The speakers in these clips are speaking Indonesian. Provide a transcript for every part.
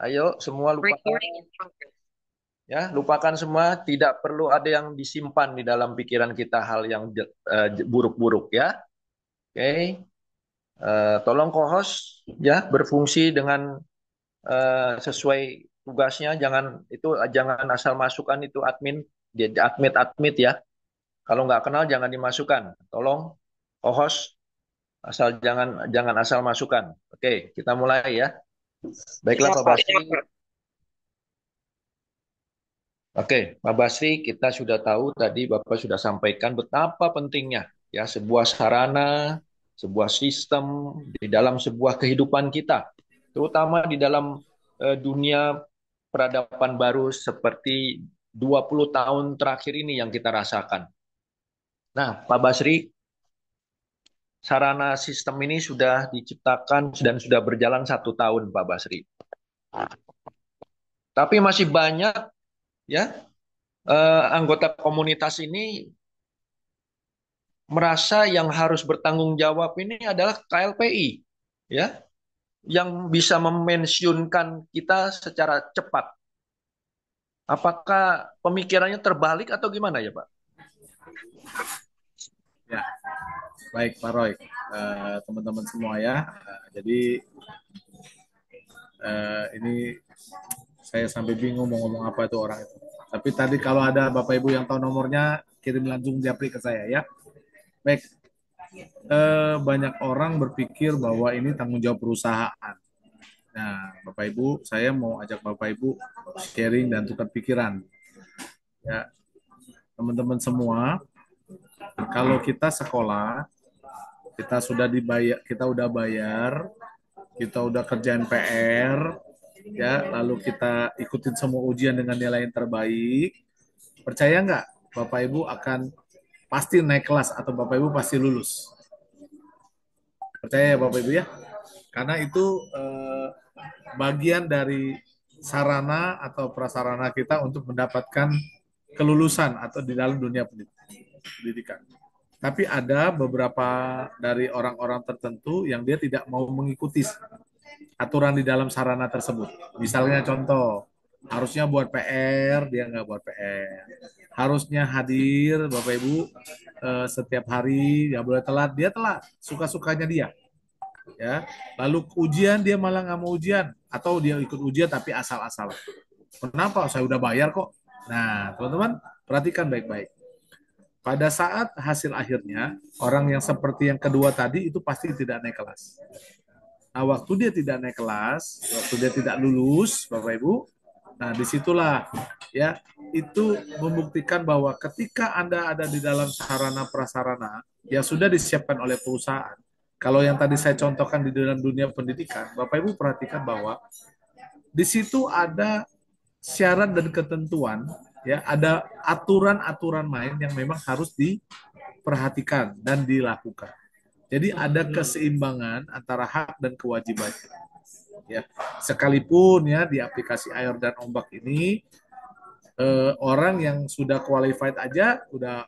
Ayo semua lupakan ya, lupakan semua. Tidak perlu ada yang disimpan di dalam pikiran kita hal yang buruk-buruk ya. Oke. Tolong co-host ya berfungsi dengan sesuai tugasnya. Jangan asal masukkan itu admin, dia admit ya. Kalau nggak kenal jangan dimasukkan. Tolong co-host asal jangan jangan asal masukkan. Oke, kita mulai ya. Baiklah Pak Basri. Oke, Pak Basri, kita sudah tahu tadi Bapak sudah sampaikan betapa pentingnya ya sebuah sarana, sebuah sistem di dalam sebuah kehidupan kita, terutama di dalam dunia peradaban baru seperti 20 tahun terakhir ini yang kita rasakan. Nah, Pak Basri, sarana sistem ini sudah diciptakan dan sudah berjalan 1 tahun, Pak Basri. Tapi masih banyak ya anggota komunitas ini merasa yang harus bertanggung jawab ini adalah KLPI, ya, yang bisa memensiunkan kita secara cepat. Apakah pemikirannya terbalik atau gimana ya, Pak? Ya, baik Pak Roy, teman-teman semua ya. Jadi ini saya sampai bingung mau ngomong apa itu orang itu. Tapi tadi kalau ada Bapak Ibu yang tahu nomornya, kirim langsung japri ke saya ya. Baik, banyak orang berpikir bahwa ini tanggung jawab perusahaan. Nah, Bapak Ibu, saya mau ajak Bapak Ibu sharing dan tukar pikiran. Ya, teman-teman semua, kalau kita sekolah, kita sudah dibayar, kita udah bayar, kita udah kerjain PR, ya, lalu kita ikutin semua ujian dengan nilai yang terbaik. Percaya nggak, Bapak Ibu akan pasti naik kelas atau Bapak Ibu pasti lulus. Percaya ya Bapak Ibu ya, karena itu bagian dari sarana atau prasarana kita untuk mendapatkan kelulusan atau di dalam dunia pendidikan. Tapi ada beberapa dari orang-orang tertentu yang dia tidak mau mengikuti aturan di dalam sarana tersebut. Misalnya contoh, harusnya buat PR, dia nggak buat PR. Harusnya hadir, Bapak Ibu, setiap hari, nggak boleh telat, dia telat, suka-sukanya dia. Ya, lalu ujian dia malah nggak mau ujian, atau dia ikut ujian tapi asal-asalan. Kenapa? Saya udah bayar kok. Nah, teman-teman, perhatikan baik-baik. Pada saat hasil akhirnya, orang yang seperti yang kedua tadi itu pasti tidak naik kelas. Nah, waktu dia tidak naik kelas, waktu dia tidak lulus, Bapak Ibu, nah disitulah ya itu membuktikan bahwa ketika Anda ada di dalam sarana prasarana yang sudah disiapkan oleh perusahaan, kalau yang tadi saya contohkan di dalam dunia pendidikan, Bapak Ibu perhatikan bahwa di situ ada syarat dan ketentuan, ya ada aturan-aturan main yang memang harus diperhatikan dan dilakukan. Jadi ada keseimbangan antara hak dan kewajiban. Ya, sekalipun ya di aplikasi air dan ombak ini orang yang sudah qualified aja udah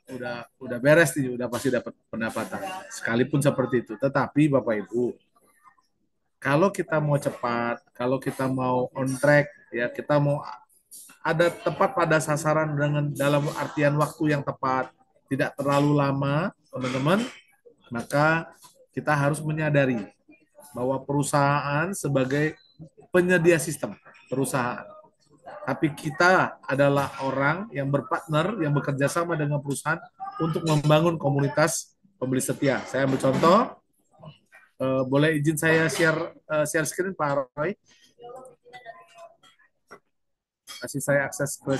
beres nih, udah pasti dapat pendapatan. Sekalipun seperti itu. Tetapi Bapak Ibu, kalau kita mau cepat, kalau kita mau on track, ya kita mau ada tepat pada sasaran dengan dalam artian waktu yang tepat, tidak terlalu lama, teman-teman, maka kita harus menyadari bahwa perusahaan sebagai penyedia sistem perusahaan. Tapi kita adalah orang yang berpartner, yang bekerja sama dengan perusahaan untuk membangun komunitas pembeli setia. Saya ambil contoh, boleh izin saya share screen Pak Roy? Kasih saya akses ke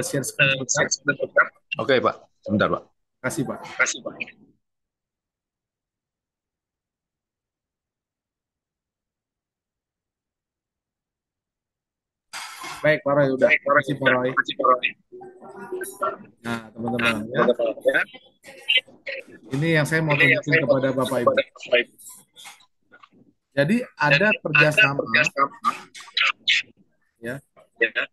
share screen sebentar. Oke, Pak. Sebentar, Pak. Kasih Pak. Kasih, Pak. Baik Pak Roy, udah. Baik, Kasih Pak Roy. kasih, Pak. Nah, teman-teman ya. Ya. Ini yang saya mau Ini yang tunjukin saya mau kepada Bapak Ibu. kepada Bapak Ibu. Jadi ada Jadi ada kerjasama, kerjasama, ya, ya, ada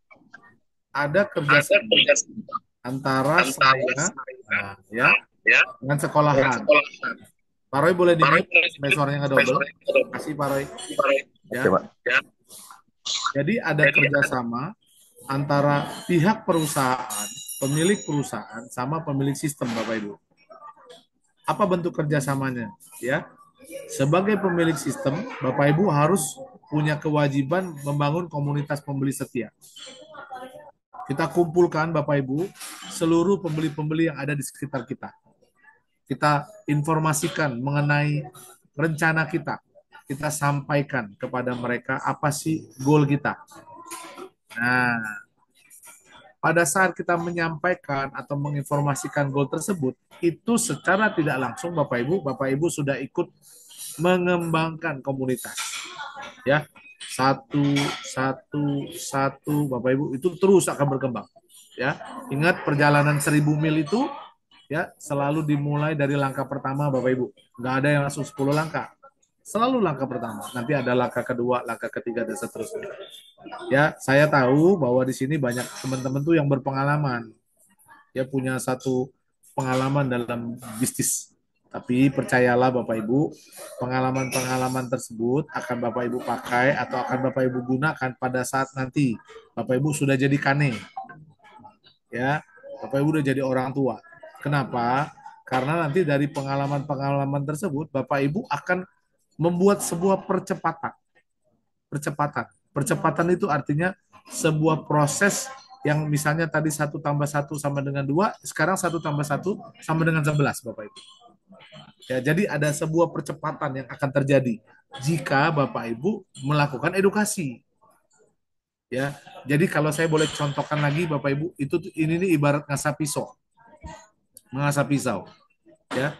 ada kerjasama kerjasama antara antara saya, saya, ya, ya, dengan dengan sekolahan. sekolah. Pak Roy boleh di Pak Roy mute, supaya suaranya nggak double. spesialnya itu. Kasih Pak Roy. Pak Roy. Ya, Oke, Pak. Ya. Jadi ada kerjasama antara pihak perusahaan, pemilik perusahaan, sama pemilik sistem, Bapak Ibu. Apa bentuk kerjasamanya? Ya, sebagai pemilik sistem, Bapak Ibu harus punya kewajiban membangun komunitas pembeli setia. Kita kumpulkan Bapak Ibu seluruh pembeli-pembeli yang ada di sekitar kita. Kita informasikan mengenai rencana kita. Kita sampaikan kepada mereka apa sih goal kita. Nah, pada saat kita menyampaikan atau menginformasikan goal tersebut, itu secara tidak langsung Bapak Ibu sudah ikut mengembangkan komunitas. Ya, satu, satu, Bapak Ibu itu terus akan berkembang. Ya, ingat perjalanan 1.000 mil itu ya selalu dimulai dari langkah pertama, Bapak Ibu. Nggak ada yang langsung 10 langkah. Selalu langkah pertama. Nanti ada langkah kedua, langkah ketiga, dan seterusnya. Ya, saya tahu bahwa di sini banyak teman-teman tuh yang berpengalaman. Ya, punya satu pengalaman dalam bisnis. Tapi percayalah Bapak Ibu, pengalaman-pengalaman tersebut akan Bapak Ibu pakai atau akan Bapak Ibu gunakan pada saat nanti Bapak Ibu sudah jadi kane. Ya, Bapak Ibu udah jadi orang tua. Kenapa? Karena nanti dari pengalaman-pengalaman tersebut Bapak Ibu akan membuat sebuah percepatan. Percepatan. Percepatan itu artinya sebuah proses yang misalnya tadi 1 tambah 1 sama dengan 2, sekarang 1 tambah 1 sama dengan 11, Bapak Ibu. Ya, jadi ada sebuah percepatan yang akan terjadi jika Bapak Ibu melakukan edukasi. Ya, jadi kalau saya boleh contohkan lagi Bapak Ibu, itu ini nih ibarat ngasah pisau, mengasah pisau. Ya,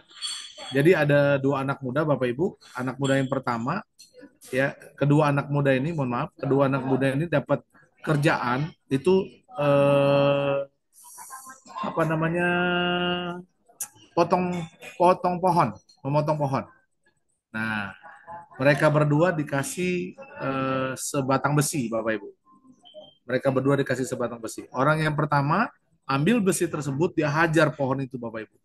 jadi ada 2 anak muda Bapak Ibu. Anak muda yang pertama, ya, kedua anak muda ini, mohon maaf, kedua anak muda ini dapat kerjaan itu apa namanya, potong potong pohon, memotong pohon. Nah, mereka berdua dikasih sebatang besi, Bapak Ibu. Mereka berdua dikasih sebatang besi. Orang yang pertama ambil besi tersebut, dia hajar pohon itu, Bapak Ibu.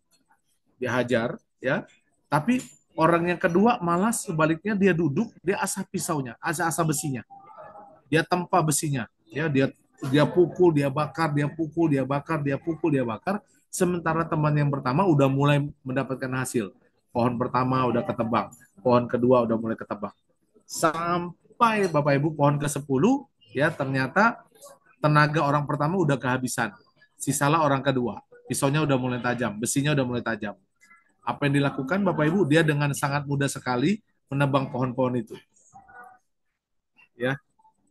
Dia hajar, ya. Tapi orang yang kedua malah sebaliknya, dia duduk, dia asah pisaunya, asah besinya. Dia tempa besinya, ya, dia pukul, dia bakar, dia pukul, dia bakar, dia pukul, dia bakar. Sementara teman yang pertama udah mulai mendapatkan hasil. Pohon pertama udah ketebang, pohon kedua udah mulai ketebang. Sampai Bapak Ibu pohon ke-10, ya, ternyata tenaga orang pertama udah kehabisan. Sisalah orang kedua. Pisaunya udah mulai tajam, besinya udah mulai tajam. Apa yang dilakukan Bapak Ibu? Dia dengan sangat mudah sekali menebang pohon-pohon itu. Ya,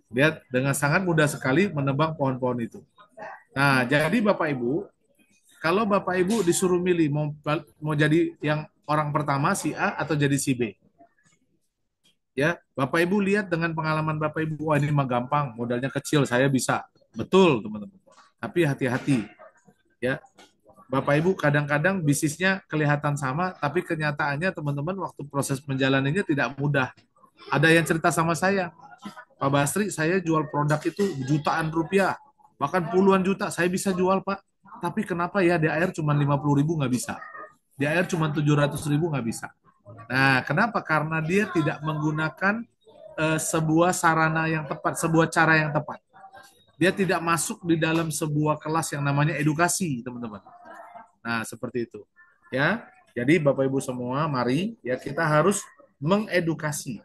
dia dengan sangat mudah sekali menebang pohon-pohon itu. Nah, jadi Bapak Ibu, kalau Bapak Ibu disuruh milih mau jadi yang orang pertama si A atau jadi si B, ya, Bapak Ibu lihat dengan pengalaman Bapak Ibu, wah ini mah gampang, modalnya kecil, saya bisa. Betul, teman-teman. Tapi hati-hati, ya. Bapak Ibu kadang-kadang bisnisnya kelihatan sama, tapi kenyataannya teman-teman waktu proses menjalaninya tidak mudah. Ada yang cerita sama saya, Pak Basri, saya jual produk itu jutaan rupiah, bahkan puluhan juta, saya bisa jual Pak. Tapi kenapa ya di air cuma 50.000 nggak bisa, di air cuma 700.000 nggak bisa. Nah, kenapa? Karena dia tidak menggunakan sebuah sarana yang tepat, sebuah cara yang tepat. Dia tidak masuk di dalam sebuah kelas yang namanya edukasi, teman-teman. Nah, seperti itu. Ya. Jadi Bapak Ibu semua, mari ya kita harus mengedukasi.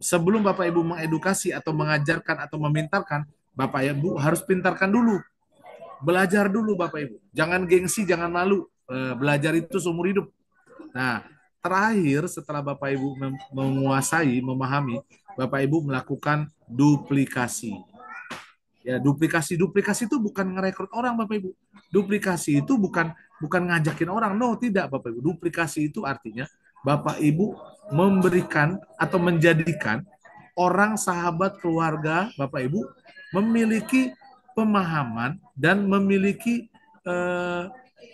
Sebelum Bapak Ibu mengedukasi atau mengajarkan atau memintarkan, Bapak Ibu harus pintarkan dulu. Belajar dulu Bapak Ibu. Jangan gengsi, jangan malu. Belajar itu seumur hidup. Nah, terakhir setelah Bapak Ibu menguasai, memahami, Bapak Ibu melakukan duplikasi. Ya, duplikasi itu bukan ngerekrut orang Bapak Ibu. Duplikasi itu bukan ngajakin orang, no, tidak Bapak Ibu. Duplikasi itu artinya Bapak Ibu memberikan atau menjadikan orang sahabat keluarga Bapak Ibu memiliki pemahaman dan memiliki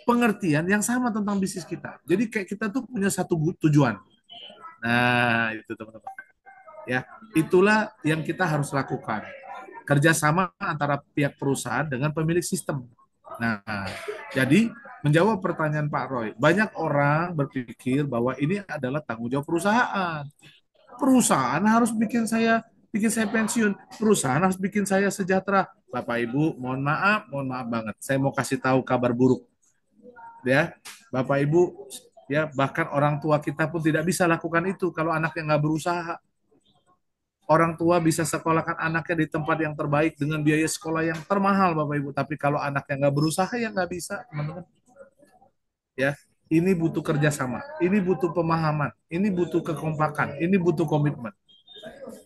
pengertian yang sama tentang bisnis kita. Jadi kayak kita tuh punya satu tujuan. Nah, itu teman-teman. Ya, itulah yang kita harus lakukan. Kerjasama antara pihak perusahaan dengan pemilik sistem. Nah, jadi menjawab pertanyaan Pak Roy, banyak orang berpikir bahwa ini adalah tanggung jawab perusahaan. Perusahaan harus bikin saya bikin saya pensiun. Perusahaan harus bikin saya sejahtera. Bapak Ibu, mohon maaf banget. Saya mau kasih tahu kabar buruk. Ya, Bapak Ibu, ya bahkan orang tua kita pun tidak bisa lakukan itu kalau anaknya nggak berusaha. Orang tua bisa sekolahkan anaknya di tempat yang terbaik dengan biaya sekolah yang termahal, Bapak Ibu. Tapi kalau anaknya nggak berusaha, ya nggak bisa, teman-teman. Ya, ini butuh kerjasama, ini butuh pemahaman, ini butuh kekompakan, ini butuh komitmen.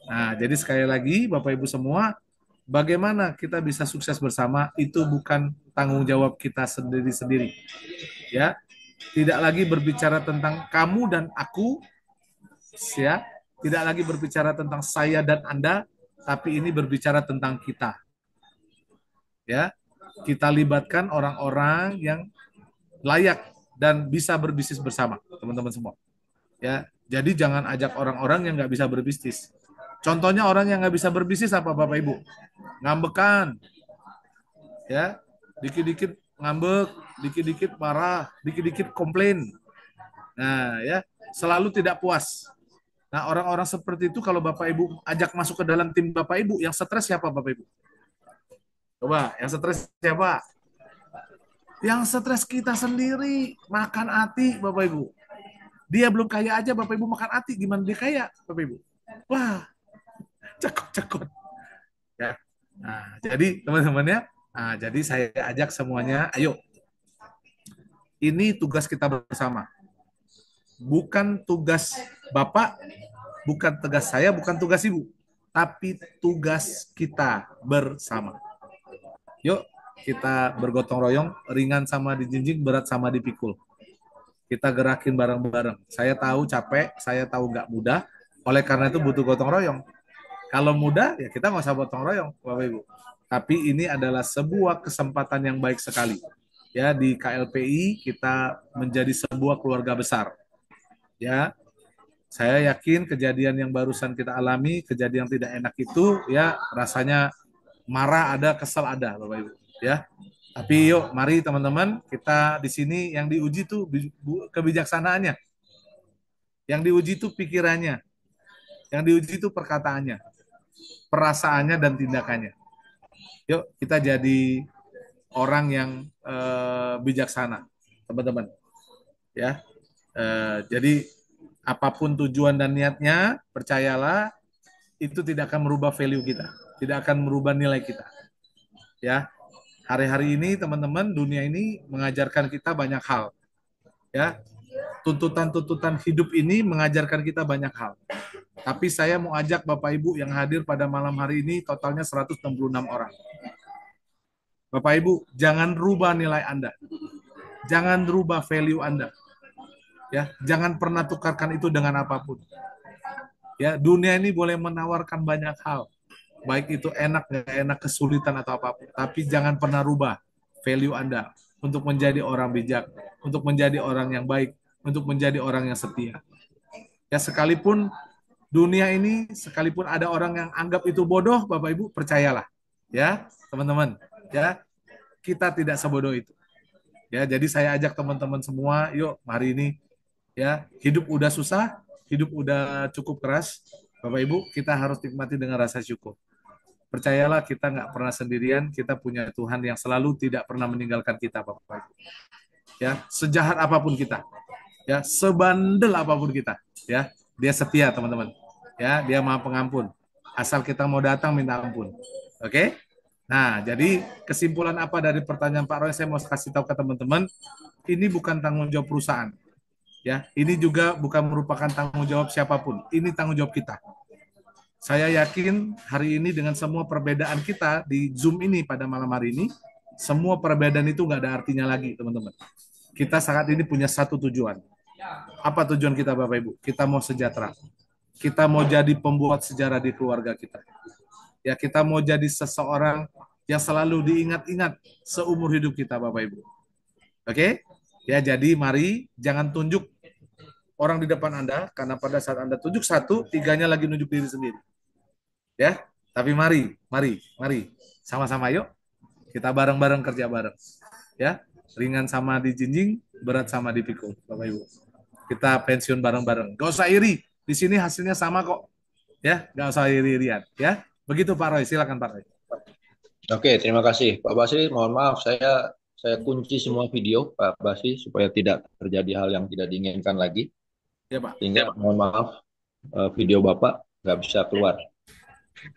Nah, jadi sekali lagi, Bapak Ibu semua, bagaimana kita bisa sukses bersama itu bukan tanggung jawab kita sendiri-sendiri. Ya, tidak lagi berbicara tentang kamu dan aku, ya, tidak lagi berbicara tentang saya dan Anda, tapi ini berbicara tentang kita. Ya, kita libatkan orang-orang yang layak dan bisa berbisnis bersama, teman-teman semua. Ya, jadi jangan ajak orang-orang yang nggak bisa berbisnis. Contohnya orang yang nggak bisa berbisnis apa, Bapak Ibu? Ngambekan, ya, dikit-dikit ngambek, dikit-dikit marah, dikit-dikit komplain. Nah, ya, selalu tidak puas. Nah, orang-orang seperti itu kalau Bapak Ibu ajak masuk ke dalam tim Bapak Ibu, yang stres siapa Bapak Ibu? Coba, yang stres siapa? Yang stres kita sendiri, makan hati Bapak Ibu. Dia belum kaya aja Bapak Ibu makan hati, gimana dia kaya Bapak Ibu? Wah, cekot-cekot. Ya. Nah, jadi teman-temannya, nah, jadi saya ajak semuanya, ayo, ini tugas kita bersama. Bukan tugas Bapak, bukan tugas saya, bukan tugas Ibu, tapi tugas kita bersama. Yuk, kita bergotong royong, ringan sama dijinjing, berat sama dipikul. Kita gerakin bareng-bareng. Saya tahu capek, saya tahu nggak mudah, oleh karena itu butuh gotong royong. Kalau mudah, ya kita nggak usah gotong royong, Bapak Ibu. Tapi ini adalah sebuah kesempatan yang baik sekali. Ya, di KLPI kita menjadi sebuah keluarga besar. Ya, saya yakin kejadian yang barusan kita alami, kejadian tidak enak itu, ya rasanya marah ada, kesel ada, Bapak Ibu. Ya, tapi yuk, mari teman-teman, kita di sini yang diuji tuh kebijaksanaannya, yang diuji tuh pikirannya, yang diuji tuh perkataannya, perasaannya dan tindakannya. Yuk, kita jadi orang yang bijaksana, teman-teman. Ya, jadi apapun tujuan dan niatnya, percayalah itu tidak akan merubah value kita, tidak akan merubah nilai kita. Ya, hari-hari ini teman-teman, dunia ini mengajarkan kita banyak hal. Ya, tuntutan-tuntutan hidup ini mengajarkan kita banyak hal. Tapi saya mau ajak Bapak Ibu yang hadir pada malam hari ini totalnya 166 orang. Bapak Ibu, jangan rubah nilai Anda. Jangan rubah value Anda. Ya, jangan pernah tukarkan itu dengan apapun. Ya, dunia ini boleh menawarkan banyak hal. Baik itu enak, nggak enak, kesulitan atau apapun. Tapi jangan pernah rubah value Anda untuk menjadi orang bijak, untuk menjadi orang yang baik, untuk menjadi orang yang setia. Ya, sekalipun dunia ini, sekalipun ada orang yang anggap itu bodoh, Bapak Ibu, percayalah. Ya, teman-teman. Ya, kita tidak sebodoh itu. Ya, jadi saya ajak teman-teman semua, yuk mari ini, ya, hidup udah susah, hidup udah cukup keras, Bapak Ibu, kita harus nikmati dengan rasa syukur. Percayalah, kita nggak pernah sendirian, kita punya Tuhan yang selalu tidak pernah meninggalkan kita, Bapak Ibu. Ya, sejahat apapun kita, ya, sebandel apapun kita, ya, dia setia, teman-teman. Ya, dia Maha Pengampun. Asal kita mau datang minta ampun. Oke? Nah, jadi kesimpulan apa dari pertanyaan Pak Roy? Saya mau kasih tahu ke teman-teman, ini bukan tanggung jawab perusahaan. Ya, ini juga bukan merupakan tanggung jawab siapapun. Ini tanggung jawab kita. Saya yakin hari ini dengan semua perbedaan kita di Zoom ini pada malam hari ini, semua perbedaan itu nggak ada artinya lagi, teman-teman. Kita saat ini punya satu tujuan. Apa tujuan kita, Bapak Ibu? Kita mau sejahtera. Kita mau jadi pembuat sejarah di keluarga kita. Ya, kita mau jadi seseorang yang selalu diingat-ingat seumur hidup kita, Bapak Ibu. Oke? Ya, jadi mari jangan tunjuk orang di depan Anda, karena pada saat Anda tunjuk satu, tiganya lagi nunjuk diri sendiri. Ya, tapi mari, sama-sama yuk, kita bareng-bareng kerja bareng. Ya, ringan sama dijinjing, berat sama dipikul, Bapak Ibu. Kita pensiun bareng-bareng. Gak usah iri, di sini hasilnya sama kok. Ya, nggak usah iri-irian. Ya, begitu Pak Roy. Silakan Pak Roy. Oke, terima kasih Pak Basri. Mohon maaf, saya kunci semua video Pak Basri supaya tidak terjadi hal yang tidak diinginkan lagi. Ya Pak. Sehingga mohon maaf, video Bapak nggak bisa keluar.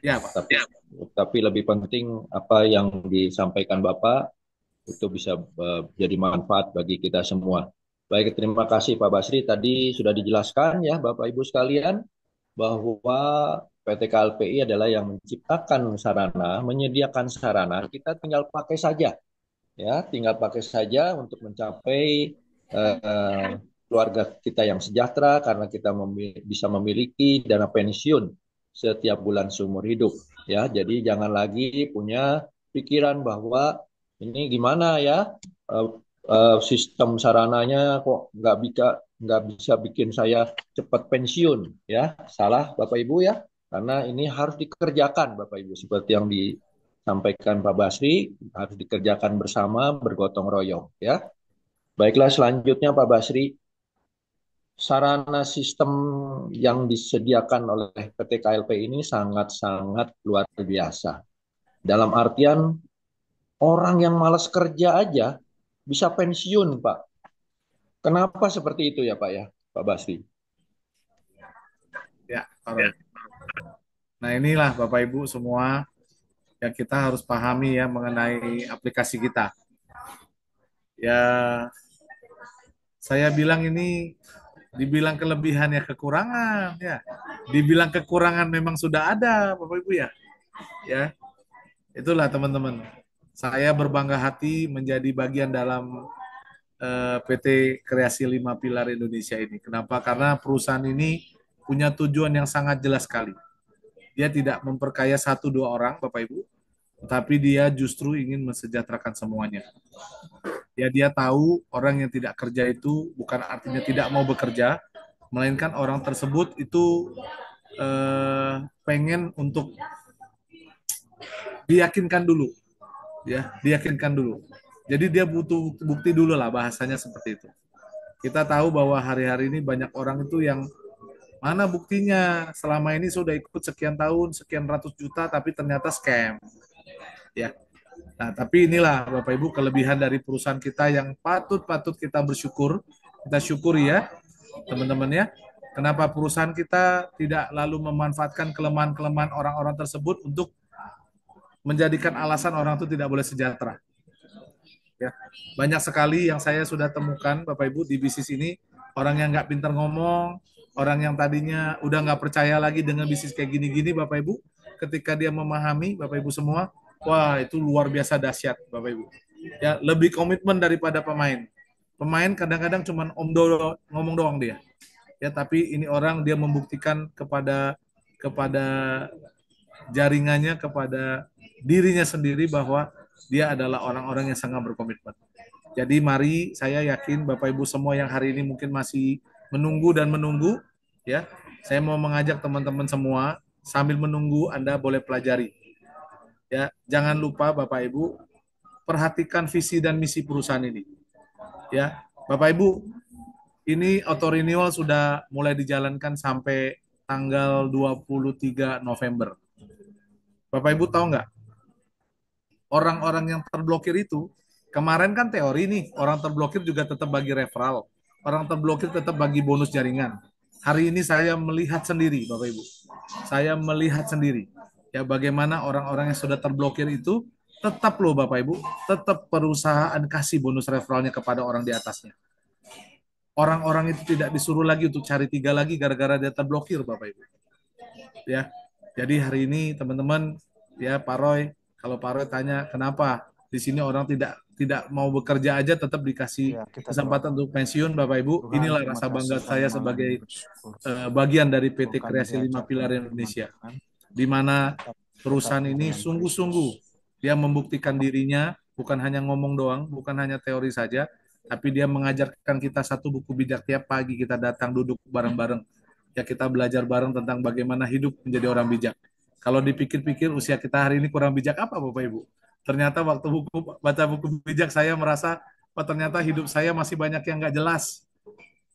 Ya Pak. Tapi tapi lebih penting apa yang disampaikan Bapak itu bisa jadi manfaat bagi kita semua. Baik, terima kasih Pak Basri. Tadi sudah dijelaskan ya Bapak Ibu sekalian bahwa PT KLPI adalah yang menciptakan sarana, menyediakan sarana, kita tinggal pakai saja ya, tinggal pakai saja untuk mencapai eh, keluarga kita yang sejahtera karena kita bisa memiliki dana pensiun setiap bulan seumur hidup ya. Jadi jangan lagi punya pikiran bahwa ini gimana ya, eh, sistem sarananya kok nggak bisa bikin saya cepat pensiun ya. Salah Bapak Ibu ya, karena ini harus dikerjakan Bapak Ibu seperti yang disampaikan Pak Basri, harus dikerjakan bersama bergotong royong ya. Baiklah, selanjutnya Pak Basri, sarana sistem yang disediakan oleh PT KLP ini sangat-sangat luar biasa. Dalam artian orang yang malas kerja aja bisa pensiun, Pak. Kenapa seperti itu ya, Pak ya, Pak Basri? Ya, Pak Roy. Nah, inilah Bapak Ibu semua yang kita harus pahami ya mengenai aplikasi kita. Ya, saya bilang ini dibilang kelebihan ya kekurangan ya. Dibilang kekurangan memang sudah ada Bapak Ibu ya. Ya, itulah teman-teman. Saya berbangga hati menjadi bagian dalam PT Kreasi Lima Pilar Indonesia ini. Kenapa? Karena perusahaan ini punya tujuan yang sangat jelas sekali. Dia tidak memperkaya satu dua orang, Bapak Ibu, tapi dia justru ingin mensejahterakan semuanya. Ya, dia tahu orang yang tidak kerja itu bukan artinya tidak mau bekerja, melainkan orang tersebut itu pengen untuk diyakinkan dulu, ya, diyakinkan dulu. Jadi dia butuh bukti dulu lah bahasanya seperti itu. Kita tahu bahwa hari-hari ini banyak orang itu yang mana buktinya selama ini sudah ikut sekian tahun, sekian ratus juta, tapi ternyata scam. Ya, nah, tapi inilah Bapak Ibu kelebihan dari perusahaan kita yang patut-patut kita bersyukur. Kita syukuri ya, teman-teman ya. Kenapa perusahaan kita tidak lalu memanfaatkan kelemahan-kelemahan orang-orang tersebut untuk menjadikan alasan orang itu tidak boleh sejahtera. Ya, banyak sekali yang saya sudah temukan Bapak Ibu di bisnis ini, orang yang nggak pintar ngomong, orang yang tadinya udah nggak percaya lagi dengan bisnis kayak gini-gini Bapak Ibu, ketika dia memahami Bapak Ibu semua, wah itu luar biasa dahsyat Bapak Ibu. Ya, lebih komitmen daripada pemain. Pemain kadang-kadang cuma ngomong doang dia. Ya, tapi ini orang dia membuktikan kepada jaringannya, kepada dirinya sendiri bahwa dia adalah orang-orang yang sangat berkomitmen. Jadi mari, saya yakin Bapak Ibu semua yang hari ini mungkin masih menunggu dan menunggu, ya, saya mau mengajak teman-teman semua sambil menunggu Anda boleh pelajari. Ya, jangan lupa Bapak Ibu perhatikan visi dan misi perusahaan ini. Ya, Bapak Ibu, ini auto renewal sudah mulai dijalankan sampai tanggal 23 November. Bapak Ibu tahu nggak, orang-orang yang terblokir itu, kemarin kan teori nih, orang terblokir juga tetap bagi referral, orang terblokir tetap bagi bonus jaringan. Hari ini saya melihat sendiri, Bapak Ibu. Saya melihat sendiri, ya bagaimana orang-orang yang sudah terblokir itu, tetap loh Bapak Ibu, tetap perusahaan kasih bonus referralnya kepada orang di atasnya. Orang-orang itu tidak disuruh lagi untuk cari tiga lagi gara-gara dia terblokir, Bapak Ibu. Ya, jadi hari ini teman-teman, ya Pak Roy, kalau Pak Roy tanya kenapa di sini orang tidak tidak mau bekerja aja tetap dikasih Ya, kita kesempatan doakan untuk pensiun, Bapak Ibu. Tuhan. Inilah Terima rasa bangga kasih kami saya malam sebagai ini bersyukur. bagian dari PT Kami Kreasi Lima diajarkan Pilar firman Indonesia, Tuhan, di mana tetap perusahaan ini dengan sungguh-sungguh Kristus. dia membuktikan dirinya, bukan hanya ngomong doang, bukan hanya teori saja, tapi dia mengajarkan kita satu buku bijak tiap pagi kita datang duduk bareng-bareng. Ya, kita belajar bareng tentang bagaimana hidup menjadi orang bijak. Kalau dipikir-pikir usia kita hari ini kurang bijak apa Bapak Ibu? Ternyata waktu baca buku bijak saya merasa, oh ternyata hidup saya masih banyak yang nggak jelas.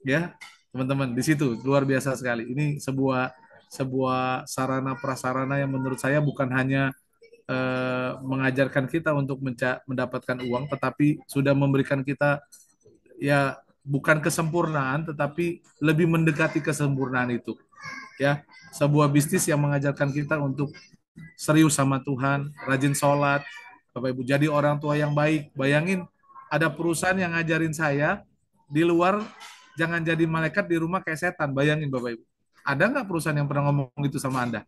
Ya, teman-teman, di situ luar biasa sekali. Ini sebuah sebuah sarana prasarana yang menurut saya bukan hanya mengajarkan kita untuk mendapatkan uang, tetapi sudah memberikan kita ya bukan kesempurnaan, tetapi lebih mendekati kesempurnaan itu. Ya, sebuah bisnis yang mengajarkan kita untuk serius sama Tuhan, rajin sholat, Bapak Ibu, jadi orang tua yang baik. Bayangin, ada perusahaan yang ngajarin saya di luar jangan jadi malaikat, di rumah kayak setan. Bayangin Bapak Ibu. Ada nggak perusahaan yang pernah ngomong gitu sama Anda?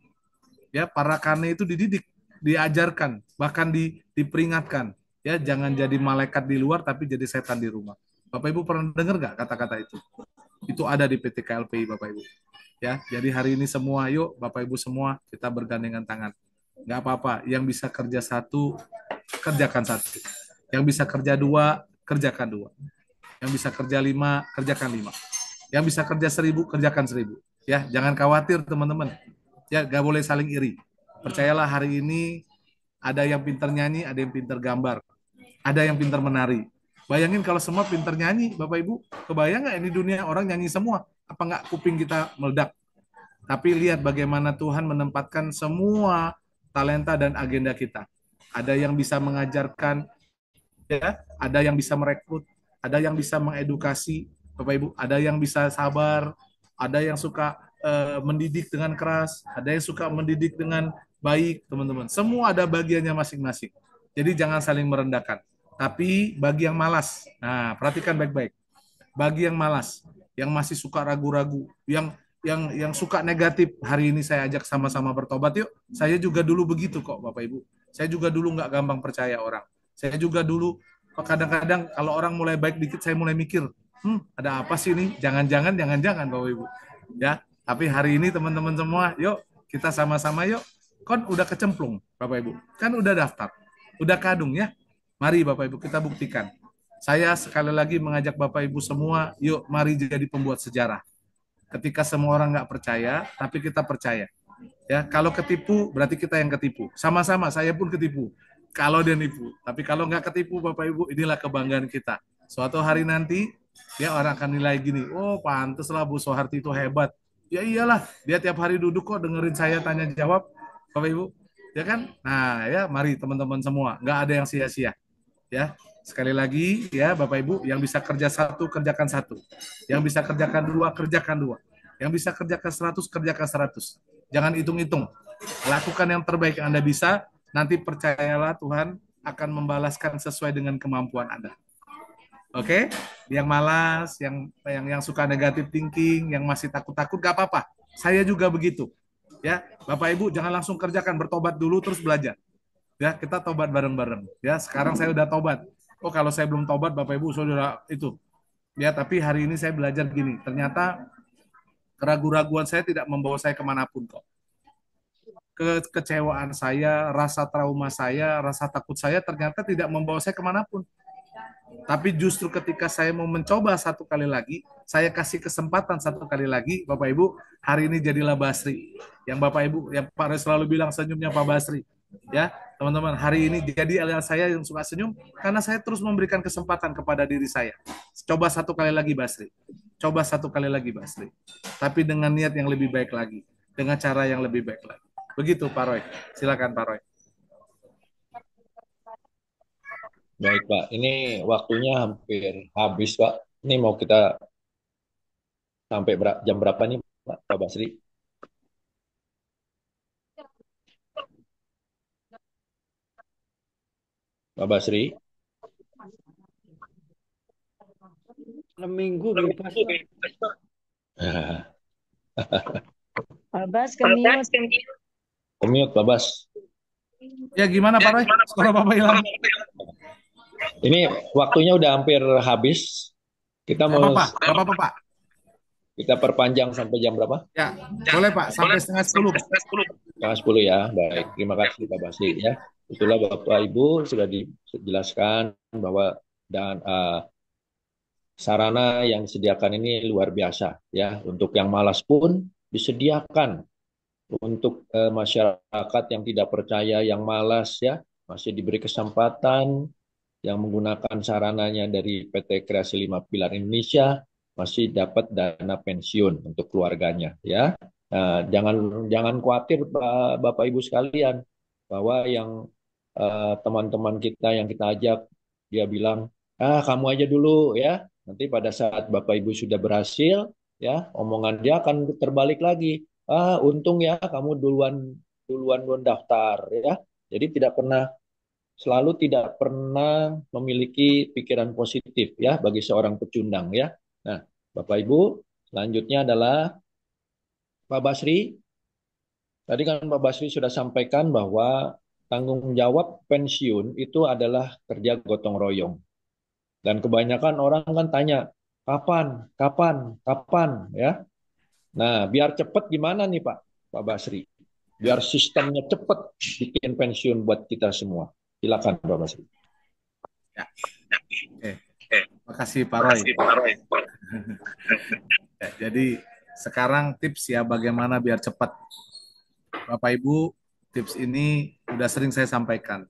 Ya, para karne itu dididik, diajarkan, bahkan diperingatkan. Ya, jangan jadi malaikat di luar tapi jadi setan di rumah. Bapak Ibu pernah dengar nggak kata-kata itu? Itu ada di PT KLPI Bapak Ibu. Ya, jadi hari ini semua, yuk Bapak Ibu semua kita bergandengan tangan. Nggak apa-apa, yang bisa kerja satu, kerjakan satu. Yang bisa kerja dua, kerjakan dua. Yang bisa kerja lima, kerjakan lima. Yang bisa kerja seribu, kerjakan seribu. Ya, jangan khawatir teman-teman. Ya, nggak boleh saling iri. Percayalah hari ini ada yang pintar nyanyi, ada yang pintar gambar, ada yang pintar menari. Bayangin kalau semua pintar nyanyi, Bapak Ibu, kebayang nggak ini dunia orang nyanyi semua? Apa nggak kuping kita meledak? Tapi lihat bagaimana Tuhan menempatkan semua talenta dan agenda kita. Ada yang bisa mengajarkan, ya, ada yang bisa merekrut, ada yang bisa mengedukasi, Bapak Ibu, ada yang bisa sabar, ada yang suka mendidik dengan keras, ada yang suka mendidik dengan baik, teman-teman. Semua ada bagiannya masing-masing. Jadi jangan saling merendahkan. Tapi bagi yang malas, nah perhatikan baik-baik. Bagi yang malas, yang masih suka ragu-ragu, yang suka negatif, hari ini saya ajak sama-sama bertobat yuk. Saya juga dulu begitu kok, Bapak Ibu. Saya juga dulu nggak gampang percaya orang. Saya juga dulu kadang-kadang kalau orang mulai baik dikit, saya mulai mikir, ada apa sih ini? Jangan-jangan, Bapak Ibu. Ya, tapi hari ini teman-teman semua, yuk kita sama-sama yuk. Kan udah kecemplung, Bapak Ibu. Kan udah daftar, udah kadung ya. Mari Bapak Ibu kita buktikan. Saya sekali lagi mengajak Bapak Ibu semua, yuk mari jadi pembuat sejarah. Ketika semua orang nggak percaya, tapi kita percaya. Ya, kalau ketipu berarti kita yang ketipu. Sama-sama, saya pun ketipu. Kalau dia nipu, tapi kalau nggak ketipu, Bapak Ibu, inilah kebanggaan kita. Suatu hari nanti, ya orang akan nilai gini, oh pantaslah Bu Soeharti itu hebat. Ya iyalah, dia tiap hari duduk kok dengerin saya tanya jawab, Bapak Ibu. Ya kan? Nah, ya mari teman-teman semua, nggak ada yang sia-sia. Ya, sekali lagi ya Bapak Ibu, yang bisa kerja satu kerjakan satu, yang bisa kerjakan dua kerjakan dua, yang bisa kerjakan 100 kerjakan 100. Jangan hitung-hitung, lakukan yang terbaik yang Anda bisa. Nanti percayalah Tuhan akan membalaskan sesuai dengan kemampuan Anda. Oke, yang malas, yang suka negatif thinking, yang masih takut-takut, gak apa-apa. Saya juga begitu. Ya, Bapak Ibu jangan langsung kerjakan, bertobat dulu terus belajar. Ya, kita tobat bareng-bareng. Ya, sekarang saya udah tobat. Oh, kalau saya belum tobat, Bapak Ibu saudara itu. Ya, tapi hari ini saya belajar gini. Ternyata keraguan-raguan saya tidak membawa saya kemanapun kok. Kekecewaan saya, rasa trauma saya, rasa takut saya ternyata tidak membawa saya kemanapun. Tapi justru ketika saya mau mencoba satu kali lagi, saya kasih kesempatan satu kali lagi, Bapak Ibu, hari ini jadilah Basri. Yang Bapak Ibu, yang Pak Res selalu bilang senyumnya Pak Basri. Ya, teman-teman, hari ini jadi alias saya yang suka senyum, karena saya terus memberikan kesempatan kepada diri saya. Coba satu kali lagi Basri. Coba satu kali lagi Basri. Tapi dengan niat yang lebih baik lagi. Dengan cara yang lebih baik lagi. Begitu Pak Roy. Silakan Pak Roy. Baik, Pak. Ini waktunya hampir habis, Pak. Ini mau kita sampai jam berapa nih, Pak Basri? Pak Basri? Malam minggu bebas, Pak. Pak Bas ke mute. Kemute, Pak Bas. Ya gimana Pak Roy? Suara Bapak hilang. Ini waktunya udah hampir habis. Kita mau Apa-apa, Pak? kita perpanjang sampai jam berapa? Ya, boleh Pak, sampai setengah 10. Setengah 10 ya. Baik, terima kasih Pak Basri ya. Itulah Bapak Ibu sudah dijelaskan bahwa dan sarana yang disediakan ini luar biasa ya. Untuk yang malas pun disediakan. Untuk masyarakat yang tidak percaya, yang malas ya, masih diberi kesempatan yang menggunakan sarananya dari PT Kreasi 5 Pilar Indonesia masih dapat dana pensiun untuk keluarganya ya. Nah, jangan khawatir Bapak Ibu sekalian bahwa yang teman-teman kita yang kita ajak dia bilang, kamu aja dulu ya. Nanti pada saat Bapak Ibu sudah berhasil ya, omongan dia akan terbalik lagi. Untung ya kamu duluan duluan duluan daftar ya. Jadi selalu tidak pernah memiliki pikiran positif ya bagi seorang pecundang ya. Nah, Bapak Ibu, selanjutnya adalah Pak Basri. Tadi kan Pak Basri sudah sampaikan bahwa tanggung jawab pensiun itu adalah kerja gotong royong. Dan kebanyakan orang kan tanya, kapan, kapan, kapan, ya. Nah, biar cepat gimana nih Pak Basri? Biar sistemnya cepat bikin pensiun buat kita semua. Silakan Pak Basri. Ya. Oke. Makasih Pak Roy. Ya, jadi sekarang tips ya bagaimana biar cepat. Bapak Ibu, tips ini sudah sering saya sampaikan.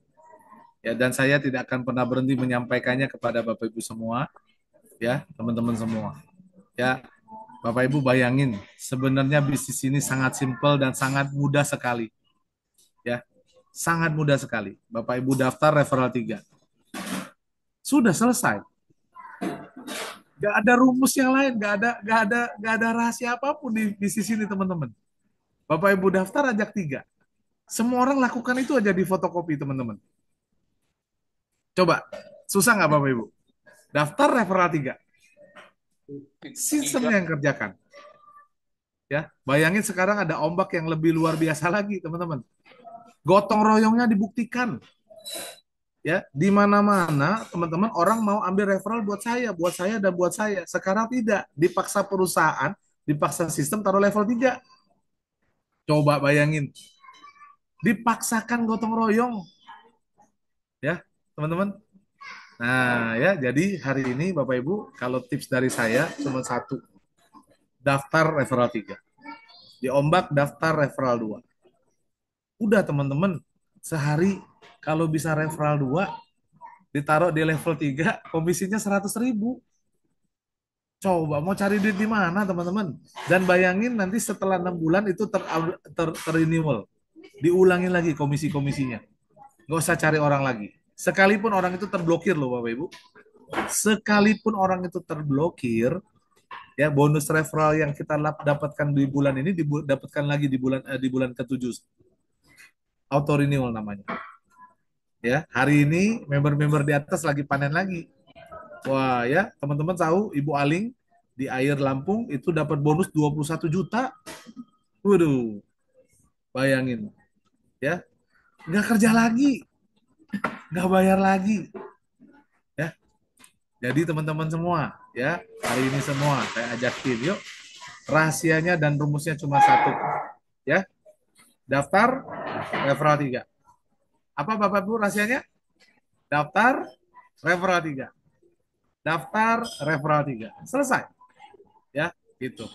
Ya, dan saya tidak akan pernah berhenti menyampaikannya kepada Bapak Ibu semua, ya, teman-teman semua. Ya, Bapak Ibu bayangin, sebenarnya bisnis ini sangat simpel dan sangat mudah sekali. Ya, sangat mudah sekali. Bapak Ibu daftar referral 3. Sudah selesai. Gak ada rumus yang lain, gak ada rahasia apapun di bisnis ini, teman-teman. Bapak Ibu daftar ajak 3. Semua orang lakukan itu aja di fotokopi, teman-teman. Coba, susah nggak Bapak Ibu? Daftar referral 3. Sistem yang kerjakan. Ya, bayangin sekarang ada ombak yang lebih luar biasa lagi, teman-teman. Gotong royongnya dibuktikan. Ya, di mana-mana teman-teman orang mau ambil referral buat saya dan buat saya. Sekarang tidak, dipaksa perusahaan, dipaksa sistem taruh level 3. Coba bayangin. Dipaksakan gotong royong. Ya, teman-teman. Nah, ya, jadi hari ini Bapak Ibu, kalau tips dari saya cuma satu. Daftar referral 3. Di ombak daftar referral 2. Udah teman-teman, sehari kalau bisa referral 2, ditaruh di level 3, komisinya 100.000. Coba mau cari duit di mana teman-teman? Dan bayangin nanti setelah 6 bulan itu renewal. Diulangin lagi komisi-komisinya. Nggak usah cari orang lagi. Sekalipun orang itu terblokir loh Bapak Ibu. Sekalipun orang itu terblokir, ya bonus referral yang kita dapatkan di bulan ini dapatkan lagi di bulan ke-7. Auto renewal namanya. Ya, hari ini member-member di atas lagi panen lagi. Wah, ya, teman-teman tahu Ibu Aling di Air Lampung itu dapat bonus 21 juta. Waduh, bayangin. Ya, nggak kerja lagi, nggak bayar lagi. Ya, jadi teman-teman semua, ya, hari ini semua saya ajakin, yuk, rahasianya dan rumusnya cuma satu. Ya, daftar referral 3. Apa Bapak Ibu rahasianya? Daftar referral 3. Daftar referral 3. Selesai. Ya, gitu.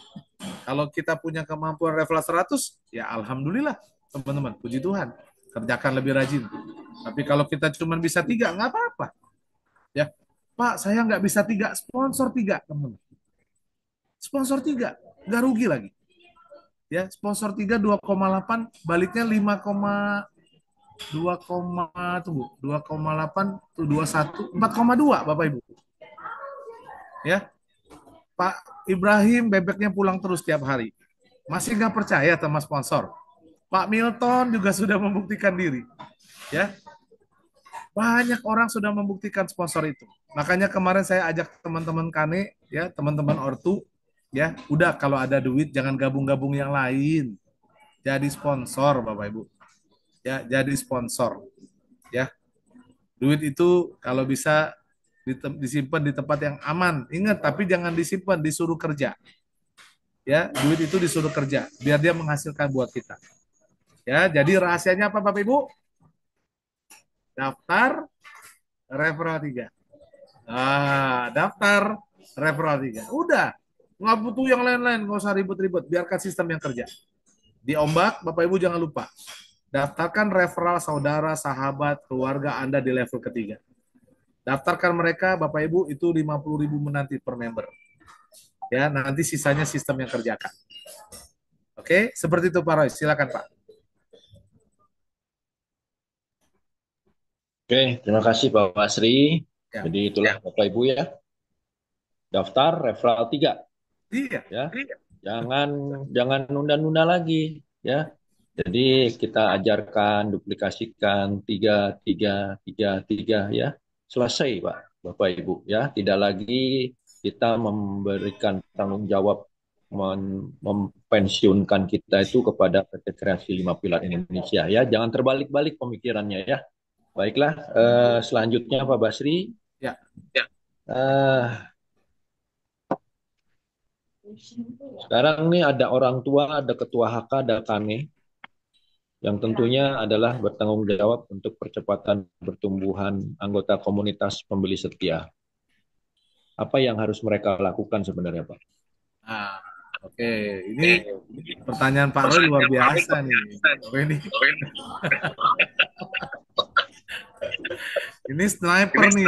Kalau kita punya kemampuan referral 100, ya alhamdulillah, teman-teman, puji Tuhan. Kerjakan lebih rajin. Tapi kalau kita cuma bisa 3, nggak apa-apa. Ya, Pak, saya nggak bisa 3, sponsor 3, teman. Sponsor 3, nggak rugi lagi. Ya, sponsor 3 2,8, baliknya 5,2, tunggu, 2,8 tuh 21, 4,2 Bapak Ibu. Ya, Pak Ibrahim bebeknya pulang terus tiap hari. Masih nggak percaya sama sponsor? Pak Milton juga sudah membuktikan diri. Ya, banyak orang sudah membuktikan sponsor itu. Makanya kemarin saya ajak teman-teman Kane, ya, teman-teman Ortu, ya, udah kalau ada duit jangan gabung-gabung yang lain. Jadi sponsor, Bapak Ibu. Ya, jadi sponsor. Ya, duit itu kalau bisa disimpan di tempat yang aman. Ingat, tapi jangan disimpan, disuruh kerja. Ya, duit itu disuruh kerja biar dia menghasilkan buat kita. Ya, jadi rahasianya apa Bapak Ibu? Daftar referral 3. Daftar referral 3. Udah, nggak butuh yang lain-lain, nggak usah ribet-ribet, biarkan sistem yang kerja. Di ombak, Bapak Ibu jangan lupa, daftarkan referral saudara, sahabat, keluarga Anda di level ketiga. Daftarkan mereka, Bapak Ibu, itu 50.000 menanti per member. Ya, nanti sisanya sistem yang kerjakan. Oke, seperti itu Pak Roy. Silakan Pak. Oke, terima kasih Pak Basri. Ya. Jadi itulah Bapak Ibu ya, daftar referral 3 Iya. ya. Jangan jangan nunda-nunda lagi ya. Jadi kita ajarkan, duplikasikan 3, 3, 3, 3 ya. Selesai Pak, Bapak Ibu ya. Tidak lagi kita memberikan tanggung jawab mempensiunkan kita itu kepada PT Kreasi 5 Pilar Indonesia ya. Jangan terbalik-balik pemikirannya ya. Baiklah, selanjutnya Pak Basri. Ya. Eh, Sekarang nih ada orang tua, ada ketua HK, ada KANE yang tentunya adalah bertanggung jawab untuk percepatan pertumbuhan anggota komunitas pembeli setia. Apa yang harus mereka lakukan sebenarnya, Pak? Nah, oke. Ini pertanyaan Pak Roy luar biasa nih. Oke, ini sniper nih.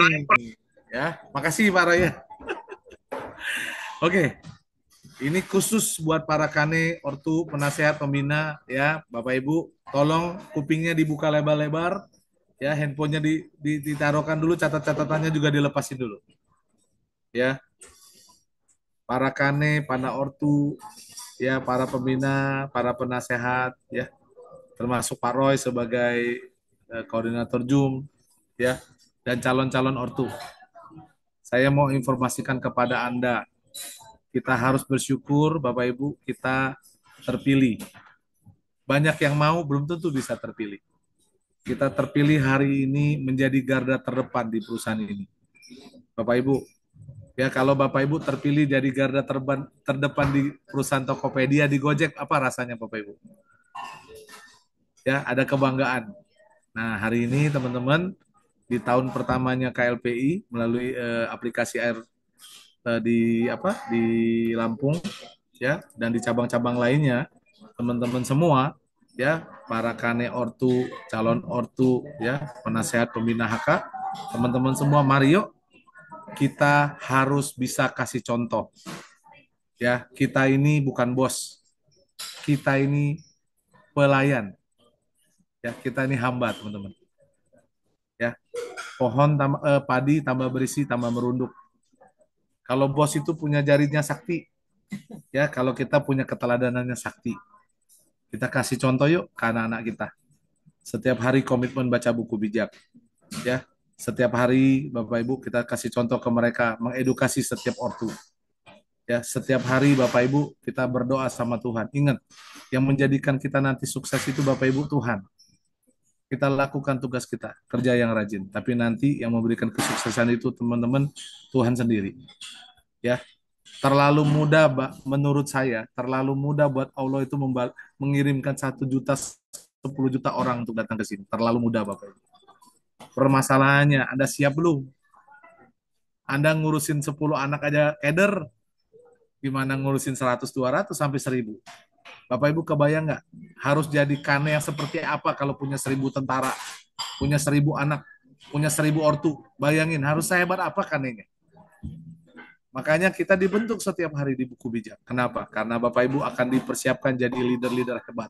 Ya, makasih Pak Roy ya. Oke. Ini khusus buat para kane, ortu, penasehat, pembina, ya, Bapak Ibu, tolong kupingnya dibuka lebar-lebar, ya, handphonenya ditaruhkan dulu, catat-catatannya juga dilepasin dulu, ya, para kane, para ortu, ya, para pembina, para penasehat, ya, termasuk Pak Roy sebagai koordinator Zoom, ya, dan calon-calon ortu. Saya mau informasikan kepada Anda, kita harus bersyukur, Bapak Ibu, kita terpilih. Banyak yang mau, belum tentu bisa terpilih. Kita terpilih hari ini menjadi garda terdepan di perusahaan ini. Bapak Ibu, ya kalau Bapak Ibu terpilih jadi garda terdepan di perusahaan Tokopedia di Gojek, apa rasanya Bapak Ibu? Ya, ada kebanggaan. Nah, hari ini teman-teman, di tahun pertamanya KLPI melalui aplikasi air di Lampung, ya, dan di cabang-cabang lainnya, teman-teman semua, ya, para kane ortu, calon ortu, ya, penasehat pembina HK, teman-teman semua, mari yuk kita harus bisa kasih contoh, ya. Kita ini bukan bos, kita ini pelayan, ya, kita ini hamba, teman-teman, ya. Padi tambah berisi tambah merunduk. Kalau bos itu punya jarinya sakti, ya, kalau kita punya keteladanannya sakti. Kita kasih contoh yuk ke anak-anak kita. Setiap hari komitmen baca buku bijak, ya. Setiap hari Bapak Ibu kita kasih contoh ke mereka, mengedukasi setiap ortu. Ya, setiap hari Bapak Ibu kita berdoa sama Tuhan. Ingat, yang menjadikan kita nanti sukses itu Bapak Ibu Tuhan. Kita lakukan tugas kita, kerja yang rajin. Tapi nanti yang memberikan kesuksesan itu teman-teman Tuhan sendiri. Ya, terlalu mudah, menurut saya, terlalu mudah buat Allah itu mengirimkan 1 juta, 10 juta orang untuk datang ke sini. Terlalu mudah, Bapak Ibu. Permasalahannya, Anda siap belum? Anda ngurusin 10 anak aja keder, gimana ngurusin 100, 200, sampai 1000? Bapak Ibu kebayang nggak? Harus jadi kane yang seperti apa kalau punya 1000 tentara, punya 1000 anak, punya 1000 ortu. Bayangin, harus sehebat apa kanenya? Makanya kita dibentuk setiap hari di buku bijak. Kenapa? Karena Bapak Ibu akan dipersiapkan jadi leader-leader hebat.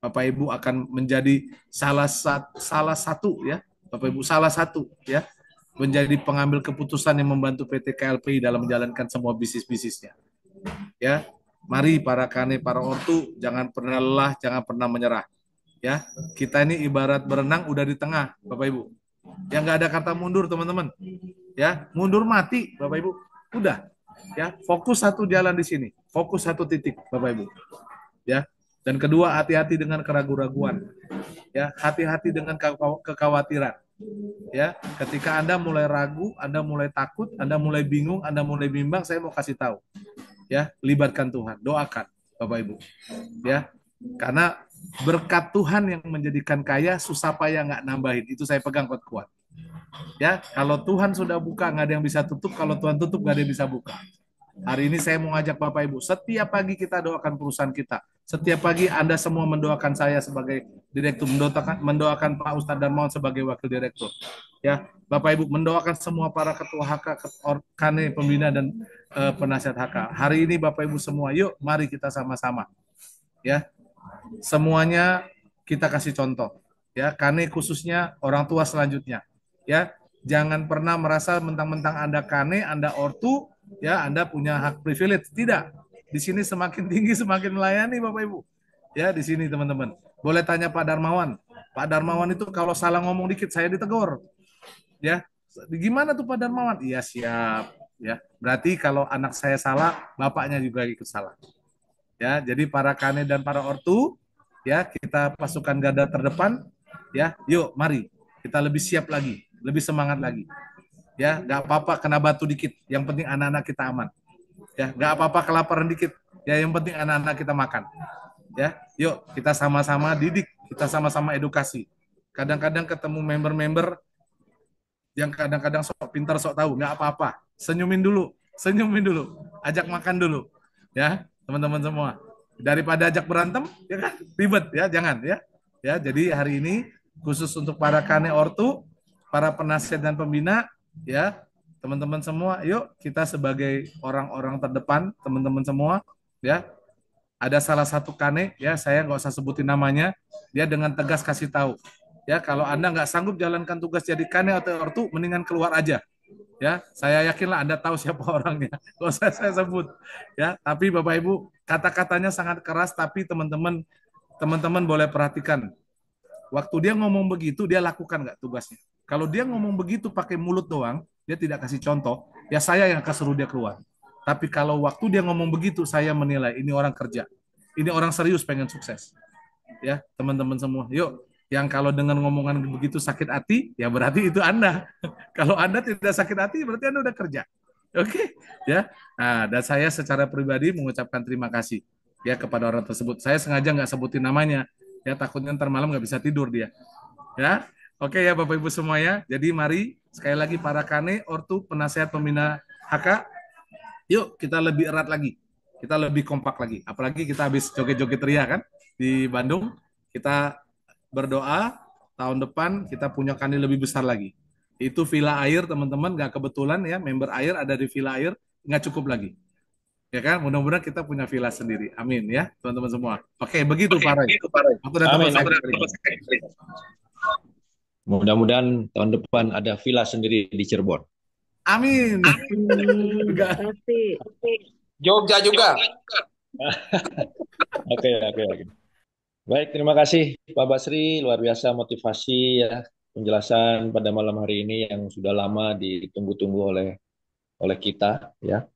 Bapak Ibu akan menjadi salah satu, ya, Bapak Ibu salah satu, ya, menjadi pengambil keputusan yang membantu PT KLPI dalam menjalankan semua bisnis-bisnisnya. Ya, mari para kane, para ortu, jangan pernah lelah, jangan pernah menyerah. Ya, kita ini ibarat berenang udah di tengah, Bapak Ibu. Yang nggak ada kata mundur, teman-teman. Ya, mundur mati, Bapak Ibu. Udah, ya, fokus satu jalan di sini, fokus satu titik, Bapak Ibu. Ya, dan kedua, hati-hati dengan keraguan-raguan. Ya, hati-hati dengan kekhawatiran. Ya, ketika Anda mulai ragu, Anda mulai takut, Anda mulai bingung, Anda mulai bimbang, saya mau kasih tahu. Ya, libatkan Tuhan, doakan, Bapak Ibu. Ya, karena berkat Tuhan yang menjadikan kaya, susah payah nggak nambahin. Itu saya pegang kuat-kuat. Ya, kalau Tuhan sudah buka, nggak ada yang bisa tutup. Kalau Tuhan tutup, nggak ada yang bisa buka. Hari ini saya mau ngajak Bapak Ibu, setiap pagi kita doakan perusahaan kita. Setiap pagi Anda semua mendoakan saya sebagai direktur, mendoakan Pak Ustadz Darmawan sebagai wakil direktur. Ya, Bapak Ibu mendoakan semua para ketua HK, kane, pembina dan penasihat HK. Hari ini Bapak Ibu semua, yuk mari kita sama-sama. ya. Semuanya kita kasih contoh, ya. Kane khususnya orang tua selanjutnya, ya. Jangan pernah merasa mentang-mentang Anda kane, Anda ortu, ya, Anda punya hak privilege. Tidak. Di sini semakin tinggi semakin melayani Bapak Ibu. Ya, di sini teman-teman. Boleh tanya Pak Darmawan. Pak Darmawan itu kalau salah ngomong dikit saya ditegur, ya. Gimana tuh Pak Darmawan? Iya siap, ya. Berarti kalau anak saya salah, bapaknya juga ikut salah. Ya, jadi para kane dan para ortu, ya, kita pasukan garda terdepan, ya. Yuk, mari kita lebih siap lagi, lebih semangat lagi. Ya, nggak apa-apa kena batu dikit, yang penting anak-anak kita aman. Ya, nggak apa-apa kelaparan dikit, ya, yang penting anak-anak kita makan. Ya, yuk kita sama-sama didik, kita sama-sama edukasi. Kadang-kadang ketemu member-member yang kadang-kadang sok pintar sok tahu, nggak apa-apa, senyumin dulu, ajak makan dulu, ya teman-teman semua. Daripada ajak berantem, ya kan, ribet, ya, jangan, ya. Ya, jadi hari ini khusus untuk para kane ortu, para penasihat dan pembina, ya, teman-teman semua, yuk kita sebagai orang-orang terdepan, teman-teman semua, ya, ada salah satu kane, ya, saya nggak usah sebutin namanya, dia dengan tegas kasih tahu, ya, kalau Anda nggak sanggup jalankan tugas jadi kane atau ortu, mendingan keluar aja. Ya, saya yakinlah Anda tahu siapa orangnya. Kalau saya sebut, ya. Tapi Bapak Ibu, kata-katanya sangat keras, tapi teman-teman boleh perhatikan. Waktu dia ngomong begitu, dia lakukan nggak tugasnya? Kalau dia ngomong begitu pakai mulut doang, dia tidak kasih contoh, ya saya yang akan suruh dia keluar. Tapi kalau waktu dia ngomong begitu, saya menilai ini orang kerja, ini orang serius pengen sukses. Ya, teman-teman semua, yuk. Yang kalau dengan ngomongan begitu sakit hati, ya berarti itu Anda. Kalau Anda tidak sakit hati, berarti Anda udah kerja. Oke, ya. Nah, dan saya secara pribadi mengucapkan terima kasih ya kepada orang tersebut. Saya sengaja nggak sebutin namanya, ya, takutnya ntar malam nggak bisa tidur dia. Ya, oke ya Bapak Ibu semuanya. Jadi mari sekali lagi para kane, ortu, penasehat pembina HK, yuk kita lebih erat lagi, kita lebih kompak lagi. Apalagi kita habis joget-joget ria kan di Bandung, kita berdoa tahun depan kita punya kane lebih besar lagi. Itu Villa Air teman-teman, nggak kebetulan ya member Air ada di Villa Air, nggak cukup lagi. Ya kan, mudah-mudahan kita punya villa sendiri. Amin ya teman-teman semua. Oke, begitu Pak Roy. Aku udah tempat Amin. saya. Mudah-mudahan tahun depan ada villa sendiri di Cirebon. Amin. Enggak. Pasti. Jogja juga. Oke, oke, oke. Baik, terima kasih Pak Basri, luar biasa motivasi ya, penjelasan pada malam hari ini yang sudah lama ditunggu-tunggu oleh kita ya.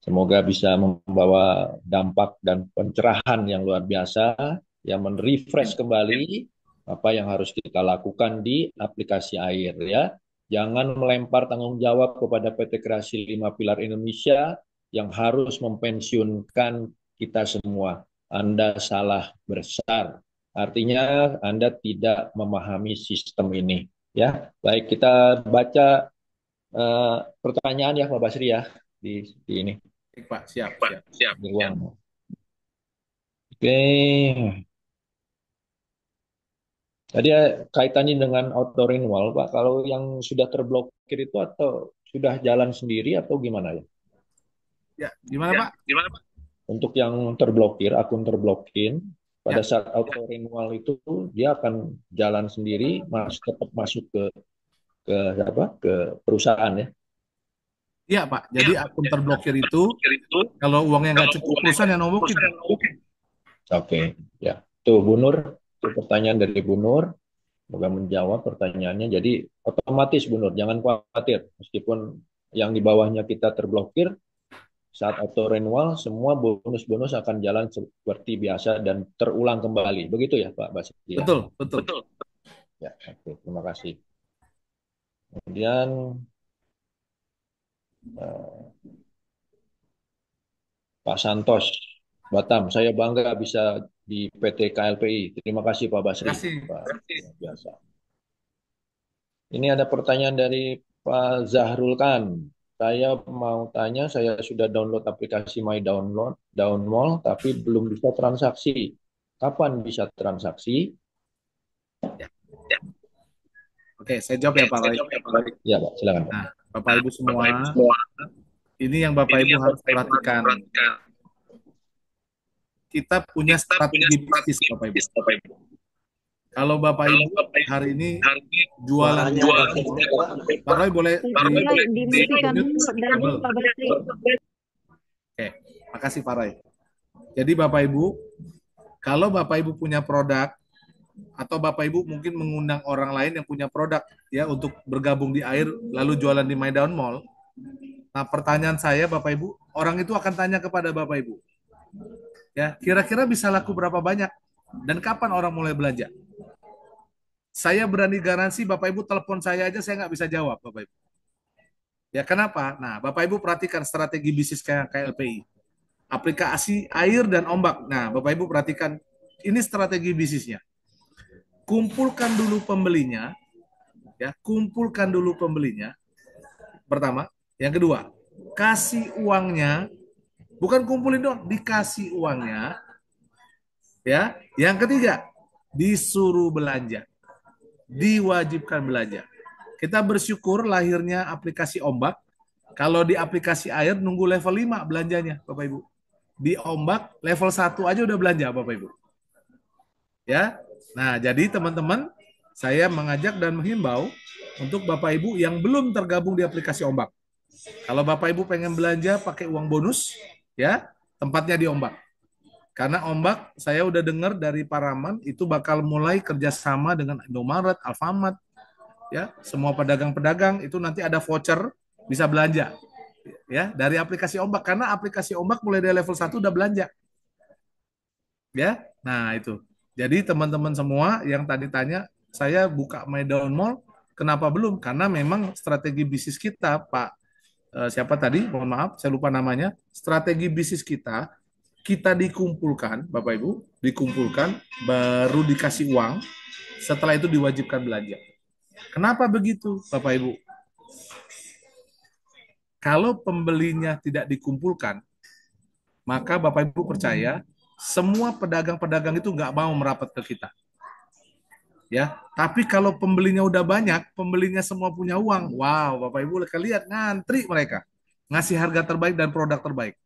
Semoga bisa membawa dampak dan pencerahan yang luar biasa yang merefresh kembali apa yang harus kita lakukan di aplikasi Air ya. Jangan melempar tanggung jawab kepada PT Kreasi 5 Pilar Indonesia yang harus mempensiunkan kita semua. Anda salah besar. Artinya Anda tidak memahami sistem ini. Ya, baik kita baca pertanyaan ya Pak Basri ya di ini. Baik, Pak, siap. Di ruang. Oke. Tadi kaitannya dengan auto renewal, Pak. Kalau yang sudah terblokir itu atau sudah jalan sendiri atau gimana ya? Ya, gimana Pak? Untuk yang terblokir, akun terblokir, pada Ya. saat auto renewal itu dia akan jalan sendiri, tetap masuk ke apa? Ke perusahaan ya. Iya Pak, jadi akun terblokir itu kalau uangnya nggak cukup perusahaan yang nombokin. Oke, ya. Tuh Bu Nur, itu pertanyaan dari Bu Nur. Semoga menjawab pertanyaannya. Jadi otomatis Bu Nur, jangan khawatir. Meskipun yang di bawahnya kita terblokir, saat auto renewal, semua bonus-bonus akan jalan seperti biasa dan terulang kembali. Begitu ya Pak Basri? Ya? Betul. Ya, oke. Terima kasih. Kemudian Pak Santos, Batam, saya bangga bisa di PT KLPI. Terima kasih Pak Basri. Terima kasih. Pak, biasa. Ini ada pertanyaan dari Pak Zahrul Khan. Saya mau tanya, saya sudah download aplikasi My Downmall, tapi belum bisa transaksi. Kapan bisa transaksi? Oke, saya jawab ya Pak Roy. Ya Pak, silakan. Nah, Bapak Ibu semua, ini yang Bapak Ibu harus perhatikan. kita punya strategi bisnis Bapak Ibu. Kalau Bapak Ibu hari ini jualan Pak Roy boleh dimatikan dulu dari Pak Basri. Oke, makasih Pak Roy. Jadi Bapak Ibu, kalau Bapak Ibu punya produk atau Bapak Ibu mungkin mengundang orang lain yang punya produk ya untuk bergabung di air lalu jualan di My Down Mall. Nah, pertanyaan saya Bapak Ibu, orang itu akan tanya kepada Bapak Ibu. Ya, kira-kira bisa laku berapa banyak dan kapan orang mulai belanja? Saya berani garansi Bapak Ibu telepon saya aja saya nggak bisa jawab Bapak Ibu. Ya kenapa? Nah, Bapak Ibu perhatikan strategi bisnis kayak KLPI. Aplikasi air dan ombak. Nah, Bapak Ibu perhatikan ini strategi bisnisnya. Kumpulkan dulu pembelinya, ya, kumpulkan dulu pembelinya. Pertama, yang kedua, kasih uangnya, bukan kumpulin dong, dikasih uangnya. Ya, yang ketiga, disuruh belanja, diwajibkan belanja. Kita bersyukur lahirnya aplikasi ombak. Kalau di aplikasi air nunggu level 5 belanjanya, Bapak Ibu. Di ombak level 1 aja udah belanja, Bapak Ibu. Ya. Nah, jadi teman-teman, saya mengajak dan menghimbau untuk Bapak Ibu yang belum tergabung di aplikasi ombak. Kalau Bapak Ibu pengen belanja pakai uang bonus, ya, tempatnya di ombak. Karena ombak, saya udah dengar dari Pak Rahman, itu bakal mulai kerjasama dengan Indomaret, Alfamart, ya, semua pedagang-pedagang itu nanti ada voucher bisa belanja ya dari aplikasi ombak karena aplikasi ombak mulai dari level 1 udah belanja. Ya. Nah, itu. Jadi teman-teman semua yang tadi tanya, saya buka My Down Mall, kenapa belum? Karena memang strategi bisnis kita, Pak siapa tadi? Mohon maaf, saya lupa namanya. Strategi bisnis kita dikumpulkan, Bapak Ibu, dikumpulkan baru dikasih uang, setelah itu diwajibkan belanja. Kenapa begitu, Bapak Ibu? Kalau pembelinya tidak dikumpulkan, maka Bapak Ibu percaya semua pedagang-pedagang itu nggak mau merapat ke kita. Ya, tapi kalau pembelinya udah banyak, pembelinya semua punya uang, wow, Bapak Ibu lihat ngantri mereka ngasih harga terbaik dan produk terbaik.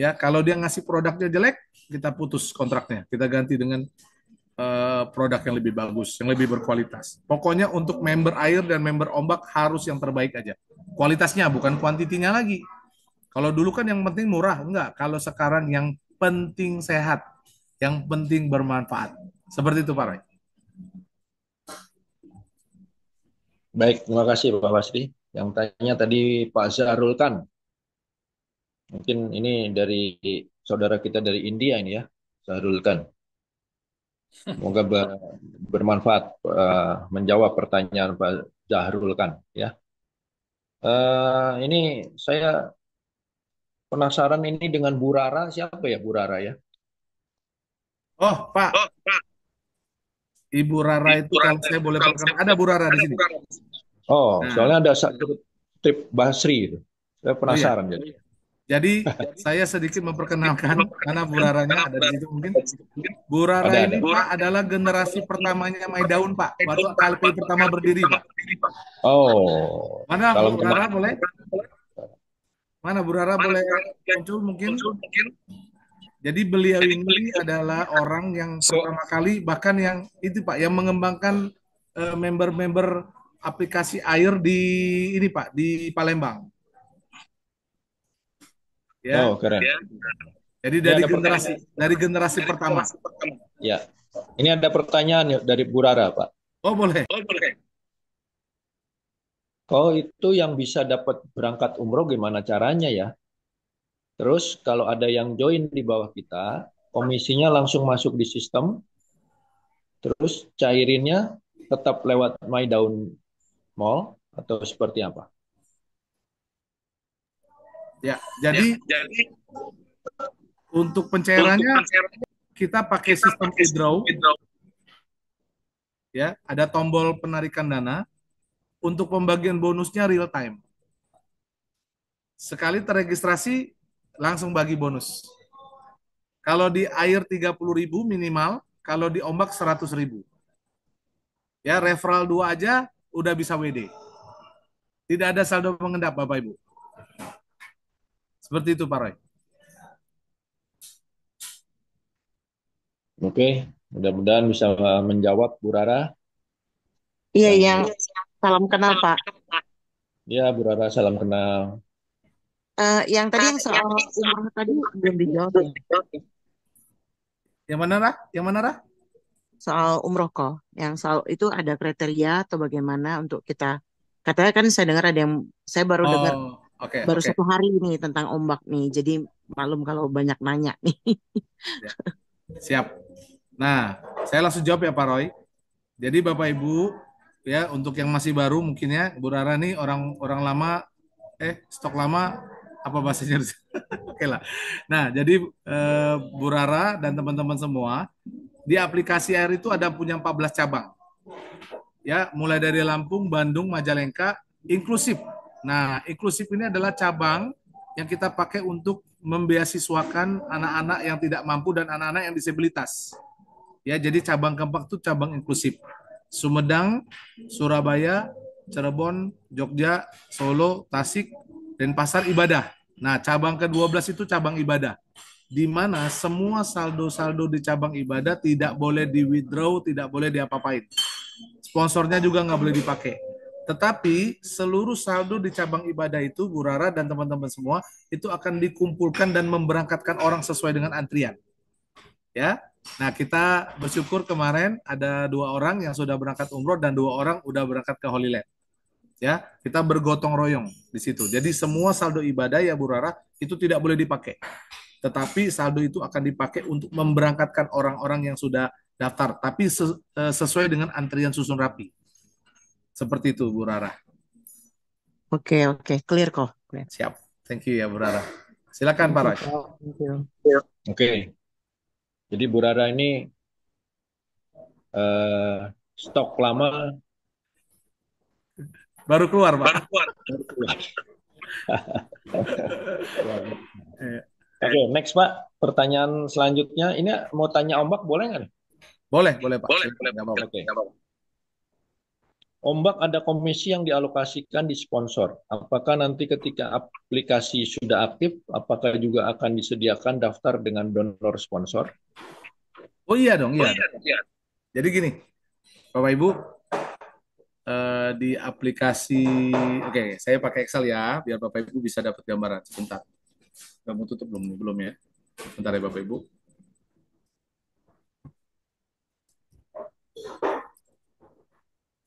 Ya, kalau dia ngasih produknya jelek, kita putus kontraknya, kita ganti dengan produk yang lebih bagus, yang lebih berkualitas. Pokoknya untuk member air dan member ombak harus yang terbaik aja. Kualitasnya bukan kuantitinya lagi. Kalau dulu kan yang penting murah, enggak. Kalau sekarang yang penting sehat, yang penting bermanfaat. Seperti itu Pak Roy. Baik, terima kasih Pak Basri. Yang tanya tadi Pak Zahrul kan. Mungkin ini dari saudara kita dari India ini ya, Zahrul kan. Semoga bermanfaat menjawab pertanyaan Pak Zahrul kan ya. Ini saya penasaran ini dengan Bu Rara, siapa ya Bu Rara ya? Oh Pak, Ibu Rara itu kalau saya boleh perkenalkan, ada Bu Rara di sini. Oh, Nah, soalnya ada satu trip Basri itu. Saya oh ya. penasaran jadi. Jadi saya sedikit memperkenalkan karena Bu Raranya ada di situ mungkin. Bu Rara Ada, ini ada. Pak adalah generasi pertamanya My Daun Pak. Waktu KLPI pertama berdiri Pak. Oh, Mana kalau Bu Rara boleh? Mana Bu Rara boleh muncul mungkin? Jadi beliau ini adalah orang yang pertama kali bahkan yang itu Pak yang mengembangkan member-member aplikasi air di ini Pak di Palembang. Ya. Oh, keren. Jadi Ini dari generasi pertama. Ya. Ini ada pertanyaan dari Bu Rara, Pak. Oh, boleh. Oh, itu yang bisa dapat berangkat umroh gimana caranya ya? Terus kalau ada yang join di bawah kita, komisinya langsung masuk di sistem, terus cairinnya tetap lewat My Daun Mall atau seperti apa? Ya, jadi untuk pencairannya kita pakai sistem withdraw. Ya, ada tombol penarikan dana. Untuk pembagian bonusnya real time. Sekali terregistrasi langsung bagi bonus. Kalau di air 30.000 minimal, kalau di ombak 100.000. Ya, referral 2 aja udah bisa WD. Tidak ada saldo mengendap Bapak Ibu. Seperti itu Pak Roy. Oke, mudah-mudahan bisa menjawab Bu Rara. Iya, Yang yang salam kenal Pak. Ya, Bu Rara, salam kenal. Yang tadi yang soal umroh tadi belum dijawab ya. Yang mana, Rah? Yang mana, Rah? Soal umroh kok. Yang soal itu ada kriteria atau bagaimana untuk kita. Katanya kan saya dengar ada yang saya baru dengar Oh, oke, baru oke. 1 hari nih tentang ombak nih. Jadi malum kalau banyak nanya nih. Ya, siap. Nah, saya langsung jawab ya Pak Roy. Jadi Bapak Ibu, ya untuk yang masih baru mungkin ya, Bu Rara nih orang orang lama, stok lama apa bahasanya? Oke lah. Nah, jadi Bu Rara dan teman-teman semua, di aplikasi Air itu ada punya 14 cabang. Ya, mulai dari Lampung, Bandung, Majalengka, inklusif. Nah, inklusif ini adalah cabang yang kita pakai untuk membeasiswakan anak-anak yang tidak mampu dan anak-anak yang disabilitas. Ya, jadi cabang keempat itu cabang inklusif. Sumedang, Surabaya, Cirebon, Jogja, Solo, Tasik, dan Pasar Ibadah. Nah, cabang ke-12 itu cabang ibadah, di mana semua saldo-saldo di cabang ibadah tidak boleh di-withdraw, tidak boleh diapa-apain. Sponsornya juga nggak boleh dipakai. Tetapi seluruh saldo di cabang ibadah itu, Bu Rara dan teman-teman semua, itu akan dikumpulkan dan memberangkatkan orang sesuai dengan antrian. Ya, nah kita bersyukur kemarin ada 2 orang yang sudah berangkat umroh dan 2 orang udah berangkat ke Holy Land. Ya, kita bergotong royong di situ. Jadi semua saldo ibadah ya Bu Rara itu tidak boleh dipakai. Tetapi saldo itu akan dipakai untuk memberangkatkan orang-orang yang sudah daftar, tapi sesuai dengan antrian susun rapi. Seperti itu Bu Rara. Oke, oke, clear kok. Clear. Siap. Thank you ya Bu Rara. Silakan Pak Roy. Thank you. Oke, jadi Bu Rara ini stok lama Baru keluar Pak. baru keluar. Eh, Oke, next Pak. Pertanyaan selanjutnya, ini mau tanya ombak boleh nggak? Boleh Pak. Nggak apa-apa. Oke. Ombak ada komisi yang dialokasikan di sponsor. Apakah nanti ketika aplikasi sudah aktif, apakah juga akan disediakan daftar dengan donor sponsor? Oh iya dong, iya. Jadi gini, Bapak Ibu, di aplikasi, oke, saya pakai Excel ya, biar Bapak Ibu bisa dapat gambaran. Sebentar. Kamu tutup belum ya? Sebentar ya Bapak Ibu.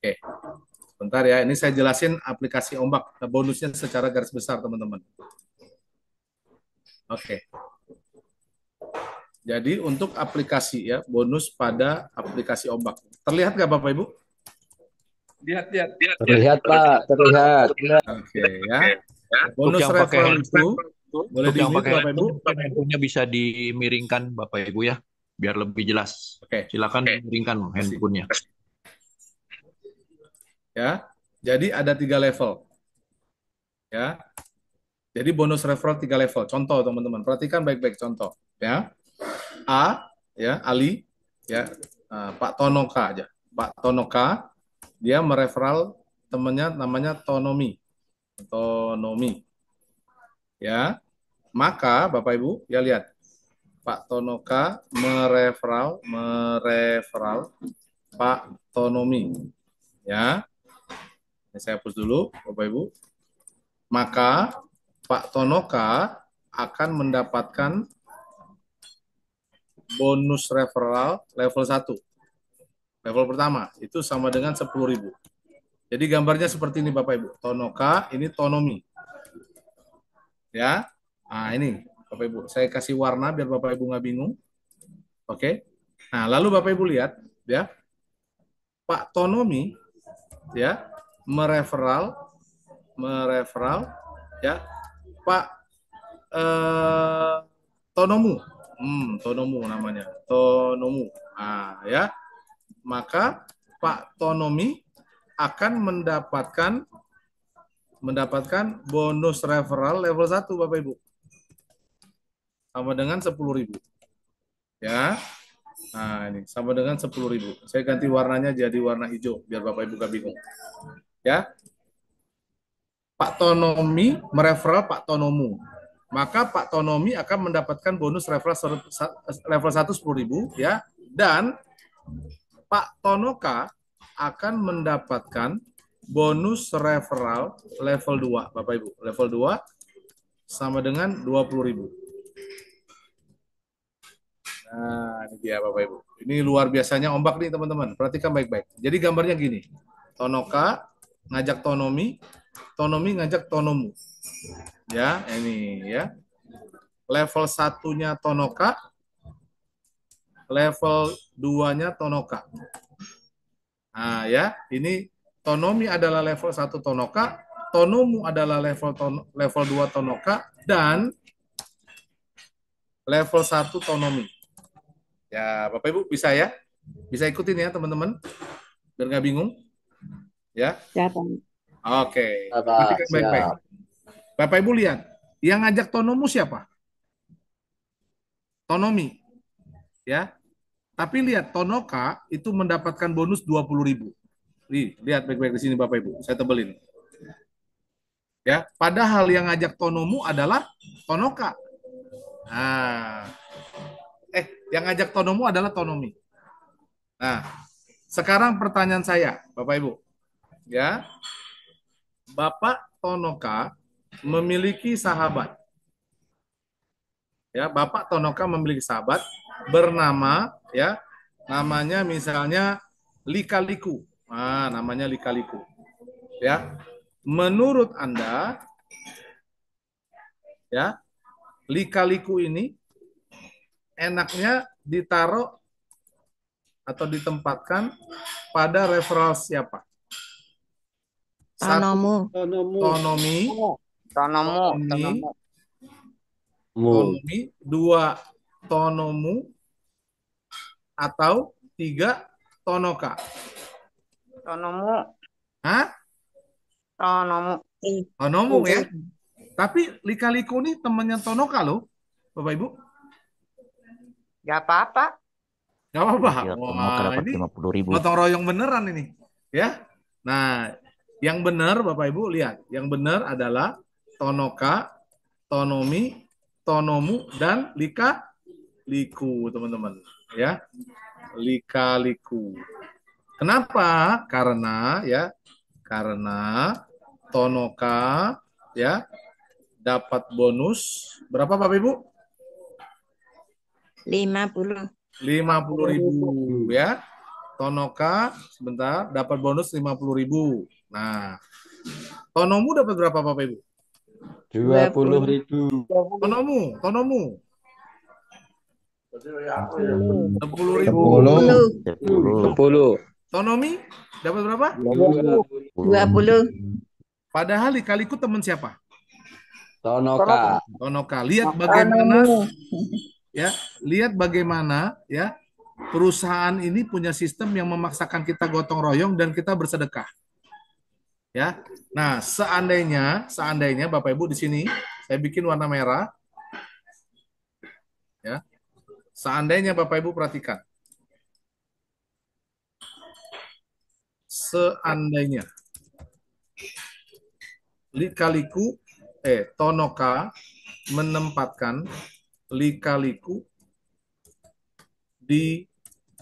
Oke, sebentar ya. Ini saya jelasin aplikasi ombak, bonusnya secara garis besar teman-teman. Oke. Jadi untuk aplikasi ya, bonus pada aplikasi ombak. Terlihat nggak Bapak Ibu? Terlihat Pak, terlihat. Oke ya. Bonus referral itu boleh Untuk yang di-mute pakai Bapak Ibu. handphonenya bisa dimiringkan Bapak Ibu ya, biar lebih jelas. Oke. Silakan miringkan handphonenya. Ya. Jadi ada 3 level. Ya. Jadi bonus referral 3 level. Contoh teman-teman, perhatikan baik-baik contoh. Ya. A, ya Ali, ya Pak Tonoka aja. Pak Tonoka, dia mereferral temannya namanya Tonomi. Ya. Maka Bapak Ibu, ya lihat. Pak Tonoka mereferral Pak Tonomi. Ya. Ini saya hapus dulu, Bapak Ibu. Maka Pak Tonoka akan mendapatkan bonus referral level 1. Level pertama, itu sama dengan 10.000. Jadi gambarnya seperti ini Bapak Ibu. Tonoka, ini Tonomi. Ya. Nah, ini Bapak Ibu. Saya kasih warna biar Bapak Ibu nggak bingung. Oke. Nah, lalu Bapak Ibu lihat, ya. Pak Tonomi, ya, mereferral, ya, Pak Tonomu. Tonomu namanya. Tonomu. Nah, ya. Maka Pak Tonomi akan mendapatkan bonus referral level 1 Bapak Ibu. Sama dengan 10.000. Ya. Nah, ini sama dengan 10.000. Saya ganti warnanya jadi warna hijau biar Bapak Ibu gak bingung. Ya. Pak Tonomi mereferral Pak Tonomu. Maka Pak Tonomi akan mendapatkan bonus referral level 1 10.000 ya, Dan Pak Tonoka akan mendapatkan bonus referral level 2, Bapak Ibu. Level 2 sama dengan 20.000. Nah, ini dia Bapak Ibu. Ini luar biasanya ombak nih teman-teman. Perhatikan baik-baik. Jadi gambarnya gini. Tonoka ngajak Tonomi, Tonomi ngajak Tonomu. Ya, ini ya. Level 1-nya Tonoka, level 2-nya Tonoka. Nah, ya, ini Tonomi adalah level 1 Tonoka, Tonomu adalah level 2 Tonoka, dan level 1 Tonomi. Ya, Bapak Ibu bisa ya? Bisa ikutin ya, teman-teman? Biar nggak bingung. Ya. Ya, Pak. Oke. Pak. Perhatikan baik-baik. Siap. Bapak Ibu lihat, yang ngajak Tonomu siapa? Tonomi. Ya. Tapi lihat, Tonoka itu mendapatkan bonus 20.000. Lihat baik-baik di sini Bapak Ibu. Saya tebelin. Ya, padahal yang ngajak Tonomu adalah Tonoka. Nah, yang ngajak Tonomu adalah Tonomi. Nah, sekarang pertanyaan saya, Bapak Ibu. Ya, Bapak Tonoka memiliki sahabat. Ya, Bapak Tonoka memiliki sahabat bernama, ya, namanya misalnya Lika-Liku. Nah, namanya Lika-Liku. Ya, menurut Anda, ya, Lika-Liku ini enaknya ditaruh atau ditempatkan pada referral siapa? Satu, Tonomu. Tonomi. Tonomu. Tonomi. 2, Tonomu. Atau 3, Tonoka. Tonomu. Hah? Tonomu. Tonomu ya. Tapi Lika-Liku ini temannya Tonoka loh, Bapak Ibu. Gak apa-apa. Gak apa-apa. Iya, Tonoka Wah, dapat ini 50.000. gotong royong beneran ini. Ya. Nah, yang benar Bapak Ibu lihat. Yang benar adalah Tonoka, Tonomi, Tonomu, dan Lika-Liku, teman-teman. Ya. Lika-Liku. Kenapa? Karena Tonoka ya dapat bonus berapa Bapak Ibu? 50. 50.000 ya. Tonoka sebentar dapat bonus 50.000. Nah, Tonomu dapat berapa Bapak Ibu? 20.000. Tonomu 10.000. 10. 10. Tonomi dapat berapa? 20. Padahal Lika-Liku teman siapa? Tonoka. Tonoka. Lihat bagaimana ya, lihat bagaimana ya perusahaan ini punya sistem yang memaksakan kita gotong royong dan kita bersedekah. Ya. Nah, seandainya Bapak Ibu di sini saya bikin warna merah. Ya. Seandainya Bapak Ibu perhatikan. Seandainya Lika-Liku Tonoka menempatkan Lika-Liku di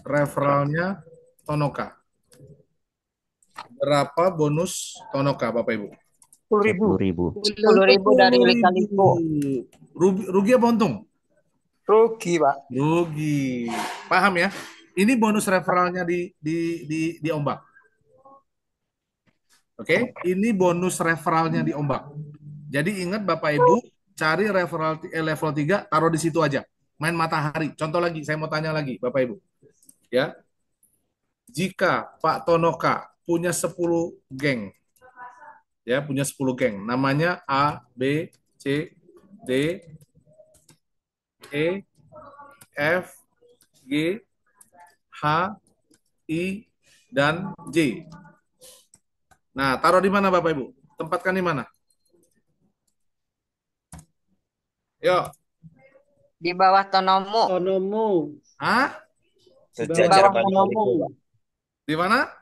referralnya Tonoka. Berapa bonus Tonoka, Bapak Ibu? 10.000. 10.000. 10.000 dari Lika-Liku. Rugi apa untung? Rugi, Pak. Rugi. Paham ya? Ini bonus referralnya di ombak. Oke, ini bonus referralnya di ombak. Jadi ingat Bapak Ibu, cari referral level 3, taruh di situ aja. Main matahari. Contoh lagi, saya mau tanya lagi Bapak Ibu. Ya. Jika Pak Tonoka punya 10 geng. Ya, punya 10 geng. Namanya A, B, C, D, E, F, G, H, I, dan J. Nah, taruh di mana Bapak Ibu? Tempatkan di mana? Yuk. Di bawah Tonomu. Hah? Di bawah Tonomu. Di mana?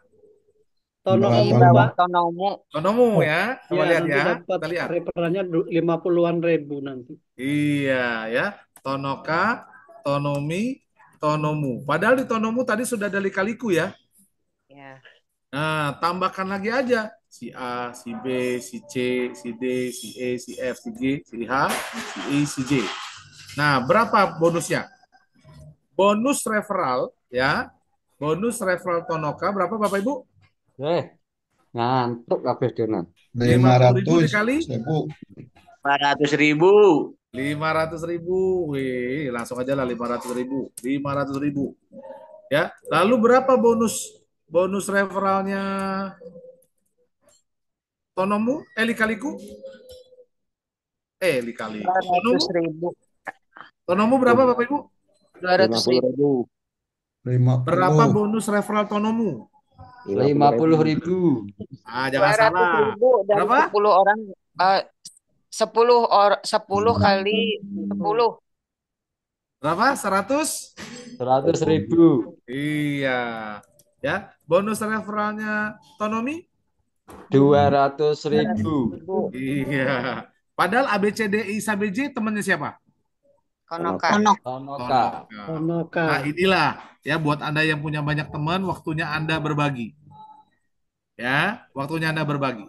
Di bawah Tonomu. Tonomu ya. Coba lihat ya. Dapat Kita lihat. referennya 50-an ribu nanti. Iya ya. Tonoka, Tonomi, Tonomu. Padahal di Tonomu tadi sudah ada lika-liku ya. Ya. Nah, tambahkan lagi aja. Si A, si B, si C, si D, si E, si F, si G, si H, si I, si J. Nah, berapa bonusnya? Bonus referral ya. Bonus referral Tonoka berapa Bapak Ibu? Ngantuk kabeh Donan. 50.000 500 dikali Sebu. 400.000. 500.000. Wih, langsung aja lah 500.000. 500.000. Ya. Lalu berapa bonus referralnya Tonomu? Lika-liku? Lika-liku. 200.000. Tonomu berapa Bapak Ibu? 200.000. 50.000. Berapa 50. bonus referral Tonomu? 50.000. Ah, jangan 200 salah. ribu dan Berapa? 10 orang. 10 kali 10. Berapa? 100? 100.000. Iya. Ya. Bonus referralnya Tonomi? 200.000. 200.000. Iya. Padahal ABCDI sampai J temannya siapa? Konoka. Tonoka. Tonoka. Nah, inilah ya buat Anda yang punya banyak teman, waktunya Anda berbagi. Ya, waktunya Anda berbagi.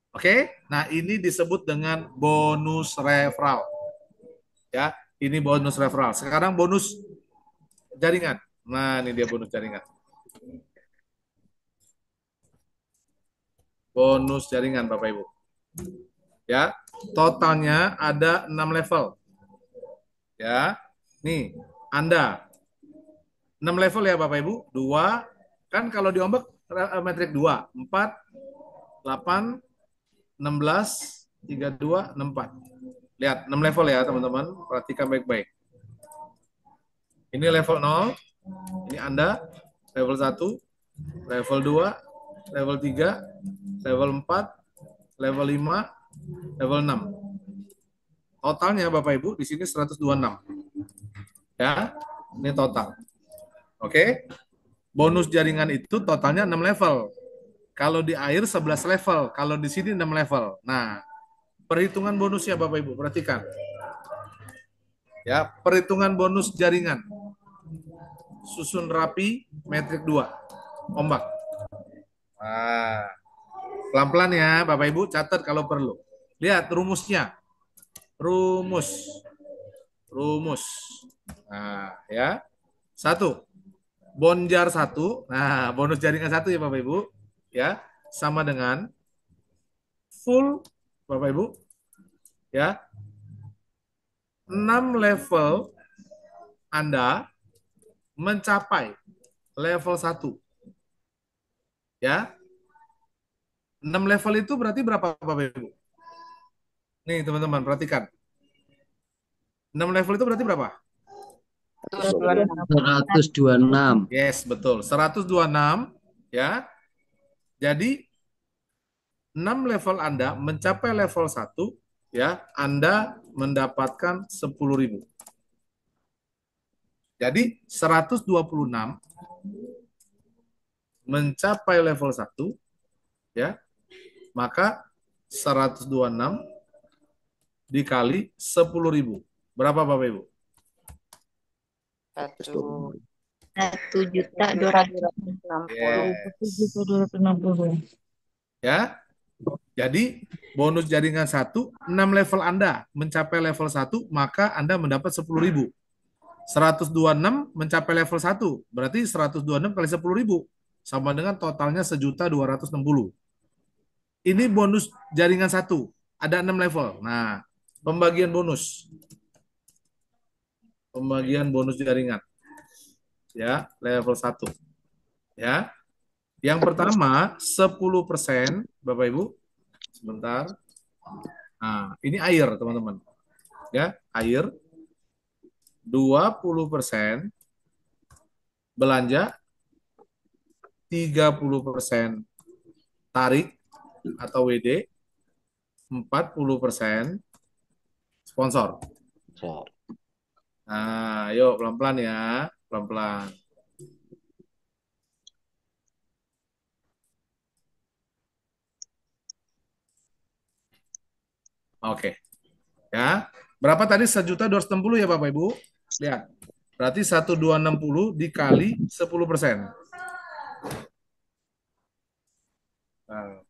Oke? Nah, ini disebut dengan bonus referral. Ya, ini bonus referral. Sekarang bonus jaringan. Nah, ini dia bonus jaringan. Bonus jaringan Bapak Ibu. Ya, totalnya ada 6 level. Ya. Nih, Anda 6 level ya Bapak Ibu. 2 kan kalau diombak metrik 2, 4, 8, 16, 32, 64. Lihat 6 level ya teman-teman. Perhatikan baik-baik. Ini level 0, ini Anda level 1, level 2, level 3, level 4, level 5, level 6. Totalnya Bapak Ibu di sini 126. Ya, ini total. Oke. Bonus jaringan itu totalnya 6 level. Kalau di air 11 level, kalau di sini 6 level. Nah, perhitungan bonusnya Bapak Ibu, perhatikan. Ya, perhitungan bonus jaringan. Susun rapi, metrik 2. Ombak. Nah, pelan-pelan ya Bapak Ibu, catat kalau perlu. Lihat rumusnya. Rumus. Nah, ya. 1. Bonjar 1. Nah, bonus jaringan 1 ya Bapak Ibu. Ya, sama dengan full Bapak Ibu. Ya, 6 level Anda mencapai level 1. Ya. 6 level itu berarti berapa Bapak Ibu? Nih teman-teman, perhatikan. 6 level itu berarti berapa? 126. Yes, betul. 126 ya. Jadi 6 level Anda mencapai level 1 ya, Anda mendapatkan 10.000. Jadi 126 mencapai level 1 ya, maka 126 dikali 10.000. Berapa Bapak Ibu? 1.260.000. Ya. Jadi bonus jaringan 1, 6 level Anda mencapai level 1, maka Anda mendapat 10.000. 126 mencapai level 1, berarti 126 kali 10.000 sama dengan totalnya 1.260.000. Ini bonus jaringan 1, ada 6 level. Nah, pembagian bonus. Pembagian bonus jaringan. Ya, level 1. Ya. Yang pertama 10%, Bapak Ibu. Sebentar. Nah, ini air, teman-teman. Ya, air 20%, belanja 30% tarik atau WD, 40% sponsor. Nah, yuk pelan-pelan ya, pelan-pelan. Oke. Ya. Berapa tadi 1.260 ya Bapak Ibu? Lihat. Berarti 1260 dikali 10%. Nah,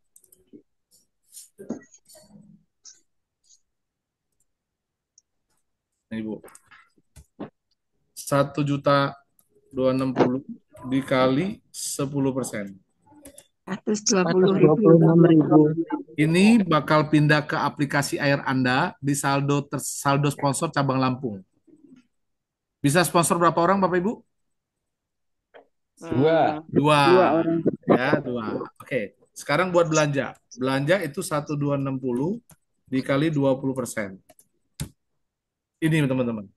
ini Bu. 1.260.000 dikali 10%. 126.000. Ini bakal pindah ke aplikasi Air Anda di saldo sponsor cabang Lampung. Bisa sponsor berapa orang Bapak Ibu? 2. Dua. Dua orang. Ya, 2. Oke. Sekarang buat belanja. Belanja itu 1.260 dikali 20%. Ini teman-teman.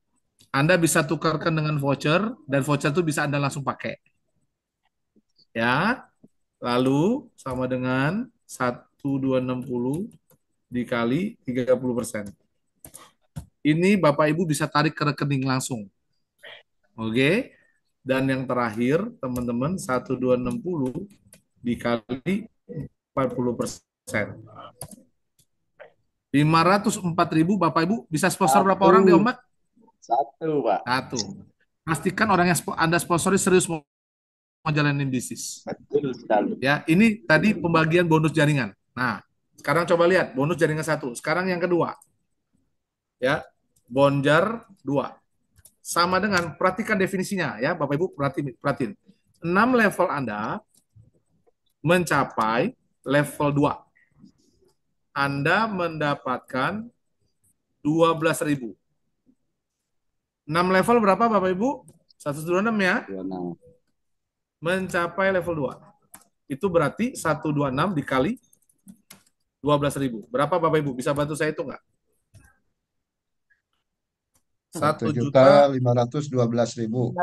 Anda bisa tukarkan dengan voucher dan voucher itu bisa Anda langsung pakai. Ya. Lalu sama dengan 1.260 dikali 30%. Ini Bapak Ibu bisa tarik ke rekening langsung. Oke. Dan yang terakhir, teman-teman, 1.260 dikali 40%. 504.000 Bapak Ibu bisa sponsor berapa orang di Ombak? 1, Pak. 1. Pastikan orang yang Anda sponsori serius mau jalanin bisnis. Betul sekali. Ya, ini tadi pembagian bonus jaringan. Nah, sekarang coba lihat bonus jaringan 1. Sekarang yang kedua. Ya, Bonjar 2. Sama dengan, perhatikan definisinya ya, Bapak Ibu, perhatiin. 6 level Anda mencapai level 2. Anda mendapatkan 12.000. 6 level berapa Bapak Ibu? 126 ya? 26. Mencapai level 2. Itu berarti 126 dikali 12.000. Berapa Bapak Ibu? Bisa bantu saya itu enggak? 1.512.000.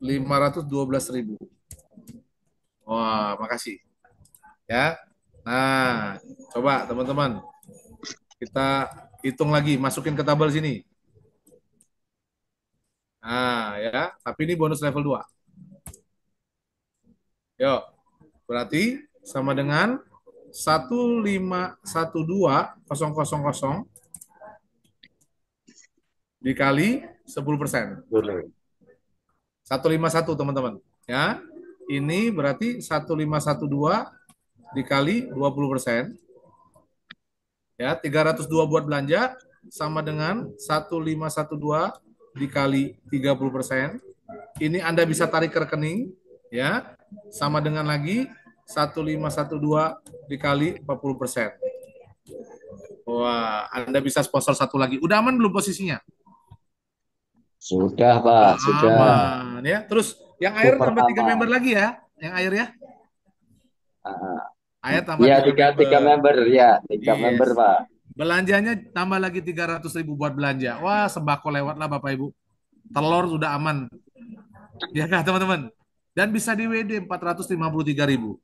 1.512.000. Wah, makasih. Ya. Nah, coba teman-teman. Kita hitung lagi, masukin ke tabel sini. Nah, ya. Tapi ini bonus level 2. Yuk. Berarti sama dengan 1.512.000 dikali 10%. Boleh. 151 teman-teman. Ya. Ini berarti 1.512 dikali 20%. Ya, 302 buat belanja sama dengan 1.512 dikali 30%. Ini Anda bisa tarik ke rekening ya. Sama dengan lagi 1.512 dikali 40%. Wah, Anda bisa sponsor satu lagi. Udah aman belum posisinya? Sudah, Pak. Sudah. Aman ya. Terus yang air Super tambah 3 aman. member lagi ya. Yang air ya. Ah, Air tambah Iya, 3 tiga member. member ya. 3 member, Yes. Pak. Belanjanya tambah lagi 300.000 buat belanja. Wah, sembako lewat lah Bapak Ibu. Telur sudah aman. Ya kah teman-teman? Dan bisa di WD 453.000.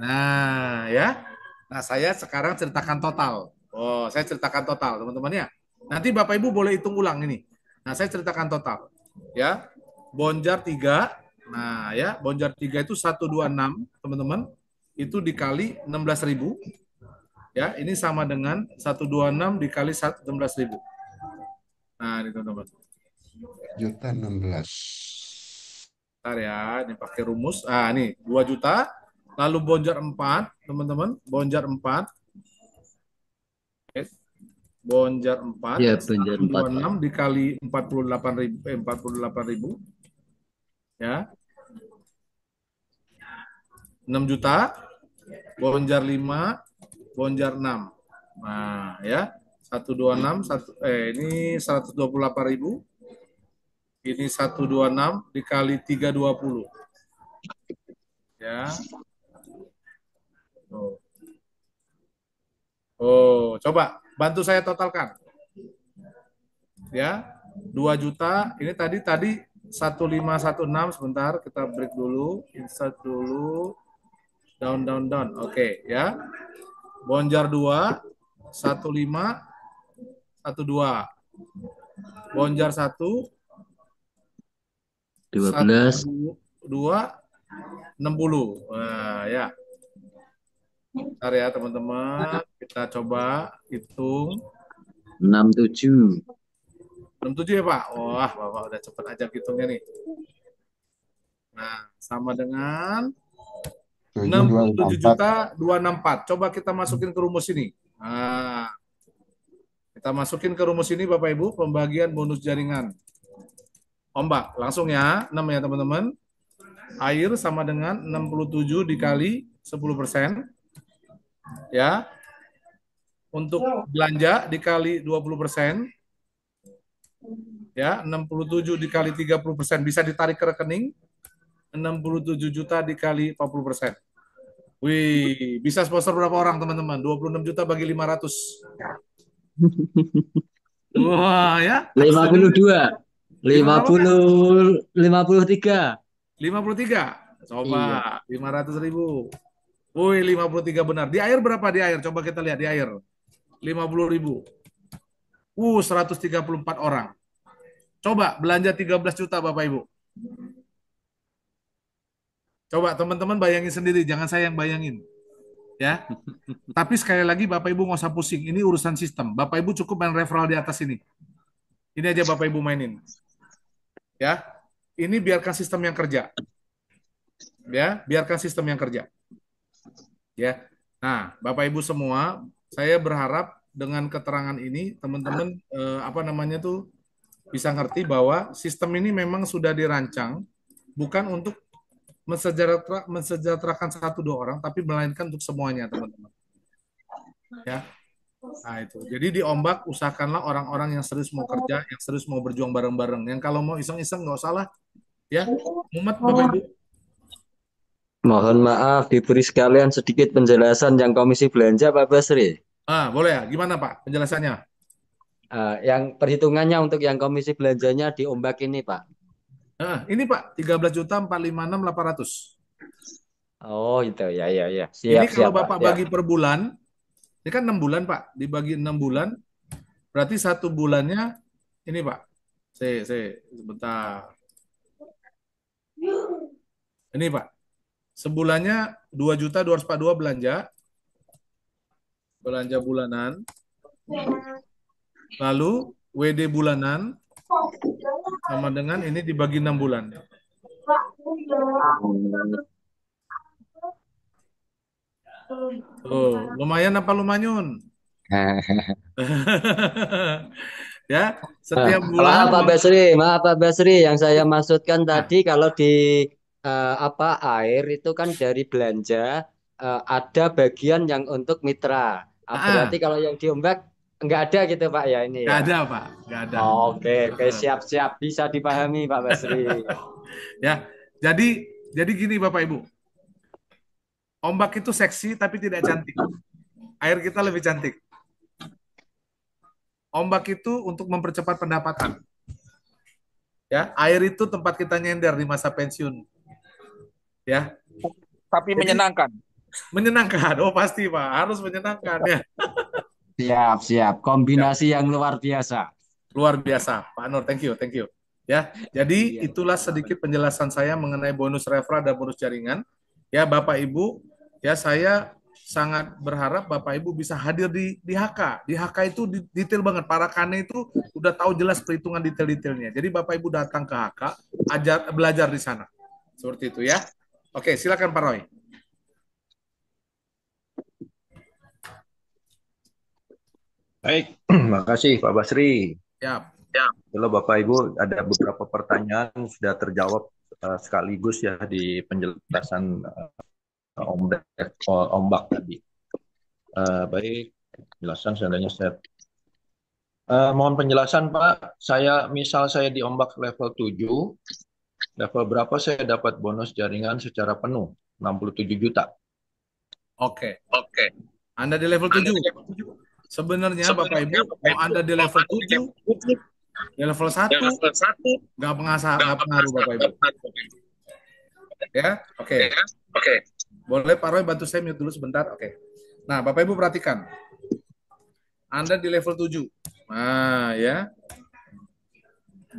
Nah, ya. Nah, saya sekarang ceritakan total. Oh, saya ceritakan total, teman-teman ya. Nanti Bapak Ibu boleh hitung ulang ini. Nah, saya ceritakan total. Ya. Bonjar 3. Nah, ya, Bonjar 3 itu 126, teman-teman. Itu dikali 16.000. Ya, ini sama dengan 126 dikali 16.000. Nah, ini teman-teman. 1.016. Bentar ya, ini pakai rumus. Ah, ini 2 juta. Lalu Bonjar 4, teman-teman. Bonjar 4. Oke. Bonjar 4. Iya, Bonjar 4, Pak. 126 dikali 48.000. Ya. 6 juta. Bonjar 5. Bonjar 6. Nah, ya. 126 ini 128.000. Ini 126 dikali 320. Ya. Oh. Oh, coba bantu saya totalkan. Ya. 2 juta. Ini tadi 1516 sebentar, kita break dulu, insert dulu. Down. Oke, ya. Bonjar 2 1512. Bonjar 1 12. 1260. Nah, ya. Bentar ya teman-teman, kita coba hitung. 67. 67 ya Pak? Wah, Bapak udah cepet aja hitungnya nih. Nah, sama dengan 67 juta 264. Coba kita masukin ke rumus ini. Nah, kita masukin ke rumus ini Bapak Ibu, pembagian bonus jaringan. Ombak, langsung ya, 6 ya teman-teman. Air sama dengan 67 dikali 10%. Ya. Untuk belanja dikali 20%. Ya, 67 dikali 30% bisa ditarik ke rekening. 67 juta dikali 40%. Wih, bisa sponsor berapa orang teman-teman? 26 juta bagi 500. Wah, ya. 52. 53. 53. Coba, Iya. 500.000. Wih, 53 benar. Di air berapa di air? Coba kita lihat di air. 50.000. 134 orang. Coba belanja 13 juta Bapak Ibu. Coba teman-teman bayangin sendiri, jangan saya yang bayangin. Ya. Tapi sekali lagi Bapak Ibu nggak usah pusing, ini urusan sistem. Bapak Ibu cukup main referral di atas ini. Ini aja Bapak Ibu mainin. Ya. Ini biarkan sistem yang kerja. Ya, biarkan sistem yang kerja. Ya. Nah, Bapak Ibu semua, saya berharap dengan keterangan ini teman-teman bisa ngerti bahwa sistem ini memang sudah dirancang bukan untuk mensejahterakan 1-2 orang, tapi melainkan untuk semuanya, teman-teman. Ya, nah itu. Jadi di Ombak usahakanlah orang-orang yang serius mau kerja, yang serius mau berjuang bareng-bareng. Yang kalau mau iseng-iseng nggak usah lah, ya. Mumet Bapak Ibu. Mohon maaf, diberi sekalian sedikit penjelasan yang Komisi Belanja, Pak Basri. Boleh ya? Gimana Pak penjelasannya? Yang perhitungannya untuk yang Komisi Belanjanya di Ombak ini, Pak. Ini Pak, 13.456.800. Oh, itu ya. Ini Siap, kalau Pak. Bapak bagi per bulan, ini kan 6 bulan Pak, dibagi 6 bulan, berarti 1 bulannya, ini Pak, sebentar. Ini Pak, sebulannya 2.242 belanja bulanan, lalu WD bulanan, sama dengan ini dibagi 6 bulan. Lumayan apa lumanyun? Ya, setiap bulan. Maaf Pak Basri, yang saya maksudkan tadi kalau di air itu kan dari belanja ada bagian yang untuk mitra. Berarti kalau yang di Ombak nggak ada gitu Pak ya ini Nggak ya? ada Pak, nggak ada. Oke, siap bisa dipahami Pak Basri. Ya, jadi gini Bapak Ibu, Ombak itu seksi tapi tidak cantik. Air kita lebih cantik. Ombak itu untuk mempercepat pendapatan. Ya, air itu tempat kita nyender di masa pensiun. Ya. Tapi menyenangkan. Menyenangkan. Oh, pasti Pak, harus menyenangkan ya. Siap. Kombinasi yang luar biasa. Luar biasa, Pak Nur. Thank you. Ya, jadi itulah sedikit penjelasan saya mengenai bonus referral dan bonus jaringan. Ya, Bapak Ibu, ya saya sangat berharap Bapak Ibu bisa hadir di HK. Di HK itu detail banget. Para kane itu udah tahu jelas perhitungan detail-detailnya. Jadi Bapak Ibu datang ke HK, belajar di sana. Seperti itu ya. Oke, silakan Pak Roy. Baik, makasih Pak Basri. Ya. Kalau Bapak Ibu ada beberapa pertanyaan sudah terjawab sekaligus ya di penjelasan ombak tadi. Baik, penjelasan seandainya saya mohon penjelasan Pak. Misal saya di ombak level 7, level berapa saya dapat bonus jaringan secara penuh? 67 juta. Oke. Anda di level 7. Sebenarnya Bapak Ibu mau Anda di level 7, di level 1, nggak pengaruh Bapak Ibu. Ya, oke. Boleh Pak Roy bantu saya mute dulu sebentar. Oke. Nah, Bapak Ibu perhatikan. Anda di level 7. Nah, ya.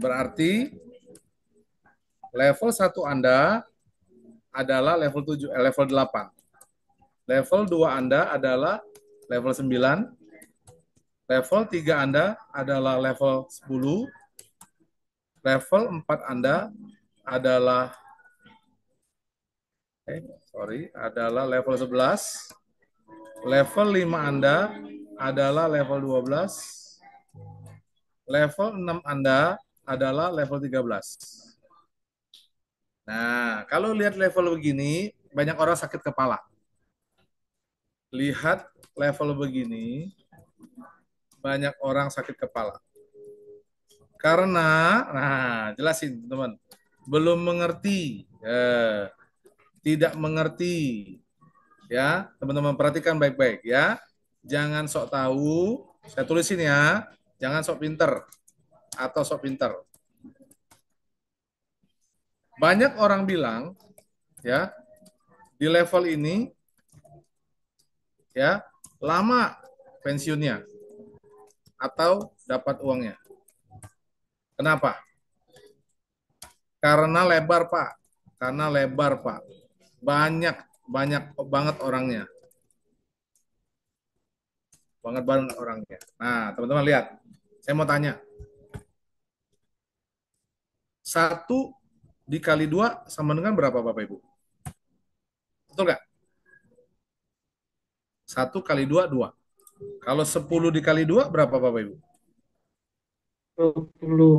Berarti level 1 Anda adalah level 7, level 8. Level 2 Anda adalah level 9. Level 3 Anda adalah level 10. Level 4 Anda adalah adalah level 11. Level 5 Anda adalah level 12. Level 6 Anda adalah level 13. Nah, kalau lihat level begini, banyak orang sakit kepala. Lihat level begini, banyak orang sakit kepala. Karena, jelasin teman, belum mengerti, tidak mengerti, ya teman-teman perhatikan baik-baik ya, jangan sok tahu, saya tulisin ya, jangan sok pinter atau sok pinter. Banyak orang bilang, ya di level ini, ya lama pensiunnya atau dapat uangnya. Kenapa? Karena lebar Pak, karena lebar Pak, banyak banget orangnya. Banget banget orangnya. Nah, teman-teman lihat. Saya mau tanya. 1 dikali 2 sama dengan berapa Bapak Ibu? Betul nggak? 1 kali 2, 2. Kalau 10 dikali 2 berapa Bapak Ibu? 20.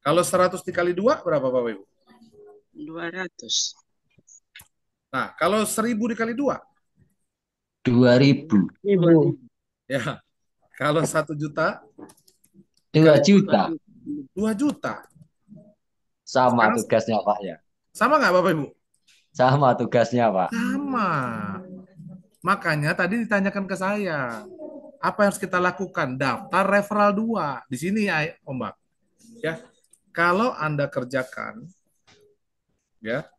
Kalau 100 dikali 2 berapa Bapak Ibu? 200. Nah, kalau 1000 dikali 2? 2000. Ya. Kalau 1 juta? 2 juta. 2 juta. Sama Sekarang, tugasnya Pak ya. sama nggak Bapak Ibu? Sama tugasnya Pak. Sama. Makanya tadi ditanyakan ke saya, apa yang harus kita lakukan? Daftar referral 2. Di sini ya, Ombak. Ya. Kalau Anda kerjakan, ya,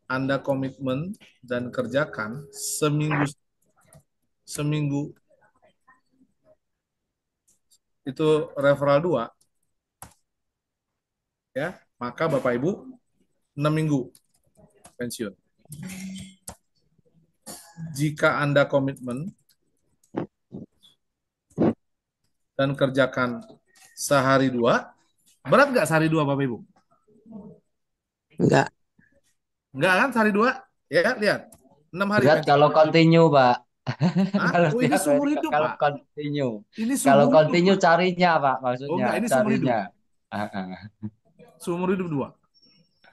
Anda komitmen dan kerjakan seminggu itu referral 2, ya, maka Bapak Ibu 6 minggu pensiun. Jika Anda komitmen dan kerjakan sehari 2, berat nggak sehari 2 Bapak Ibu? Enggak. Enggak kan sehari 2? Ya, lihat. 6 hari Berat pensiun. kalau continue Pak. Kalau Oh, ini setiap seumur hari, hidup, kalau Pak. continue. Ini Kalau seumur hidup, continue Pak. carinya Pak, Oh, maksudnya enggak, ini seumur hidup. carinya. Seumur hidup 2.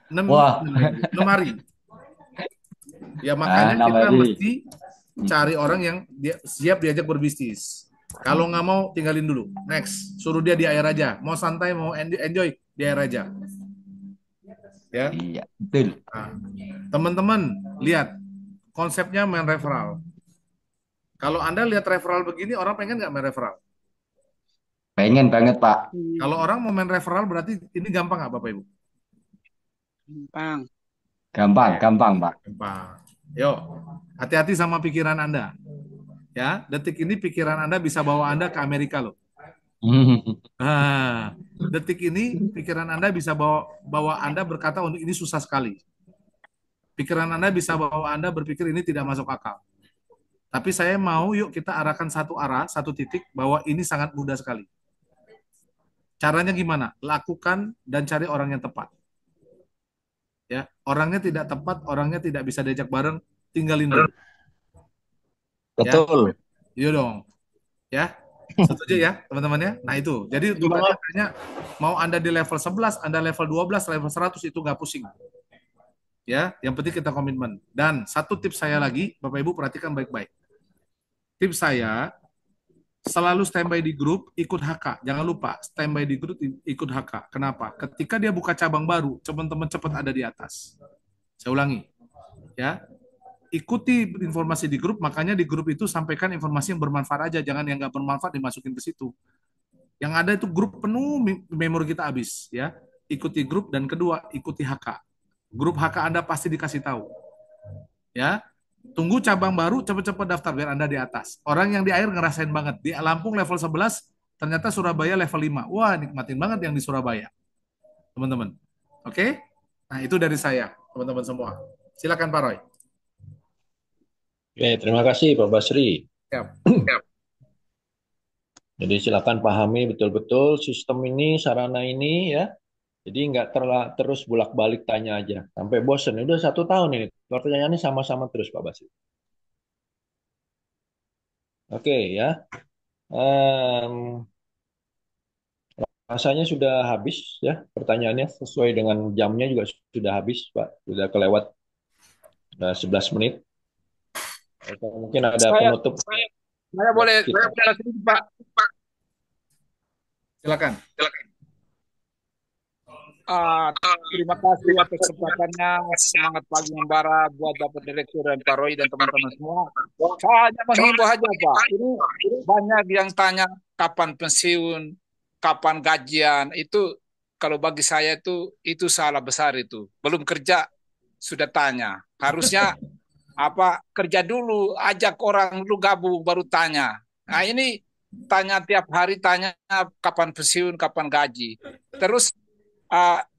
6 Wah, hari. Ya makanya kita hari. mesti cari orang yang siap diajak berbisnis. Kalau nggak mau, tinggalin dulu. Next, suruh dia di air aja. Mau santai, mau enjoy, di air aja. Ya. Iya, betul. Nah, teman-teman, lihat. Konsepnya main referral. Kalau Anda lihat referral begini, orang pengen nggak main referral? Pengen banget Pak. Kalau orang mau main referral, berarti ini gampang nggak Bapak Ibu? Gampang. Gampang Pak. Gampang. Yuk, hati-hati sama pikiran Anda. Ya, detik ini pikiran Anda bisa bawa Anda ke Amerika loh. Nah, detik ini pikiran Anda bisa bawa Anda berkata untuk ini susah sekali. Pikiran Anda bisa bawa Anda berpikir ini tidak masuk akal. Tapi saya mau yuk kita arahkan satu arah, satu titik bahwa ini sangat mudah sekali. Caranya gimana? Lakukan dan cari orang yang tepat. Ya, orangnya tidak tepat, orangnya tidak bisa diajak bareng, tinggalin dulu. Betul. Ya. Iya dong. Ya. Setuju ya, teman-teman ya? Nah, itu. Jadi untuk tanya mau Anda di level 11, Anda level 12, level 100 itu nggak pusing. Ya, yang penting kita komitmen. Dan satu tips saya lagi, Bapak Ibu perhatikan baik-baik. Tips saya selalu standby di grup, ikut HK. Jangan lupa standby di grup, ikut HK. Kenapa? Ketika dia buka cabang baru, teman-teman cepat ada di atas. Saya ulangi. Ya. Ikuti informasi di grup, makanya di grup itu sampaikan informasi yang bermanfaat aja, jangan yang nggak bermanfaat dimasukin ke situ. Yang ada itu grup penuh, memori kita habis. Ya. Ikuti grup, dan kedua, ikuti HK. Grup HK Anda pasti dikasih tahu. Ya. Tunggu cabang baru, cepat-cepat daftar biar Anda di atas. Orang yang di air ngerasain banget. Di Lampung level 11, ternyata Surabaya level 5. Wah, nikmatin banget yang di Surabaya. Teman-teman. Oke? Nah, itu dari saya, teman-teman semua. Silakan Pak Roy. Oke, terima kasih Pak Basri. Siap. Jadi silakan pahami betul-betul sistem ini, sarana ini ya. Jadi nggak terus bolak-balik tanya aja. Sampai bosen. Udah 1 tahun ini. Pertanyaannya sama-sama terus Pak Basri. Oke ya. Em, Rasanya sudah habis ya pertanyaannya. Sesuai dengan jamnya juga sudah habis Pak. Sudah kelewat 11 menit. Oke, mungkin ada Saya, penutup saya buat boleh kita. bicara sedikit, Pak. Silakan. Ah, terima kasih atas kesempatannya. Semangat pagi membara buat Bapak Direktur dan Pak Roy dan teman-teman semua. Saya hanya menghimbau aja, Pak. Ini banyak yang tanya kapan pensiun, kapan gajian. Itu kalau bagi saya itu salah besar itu. Belum kerja sudah tanya. Harusnya kerja dulu, ajak orang dulu gabung baru tanya. Nah, ini tanya tiap hari, tanya kapan pensiun, kapan gaji. Terus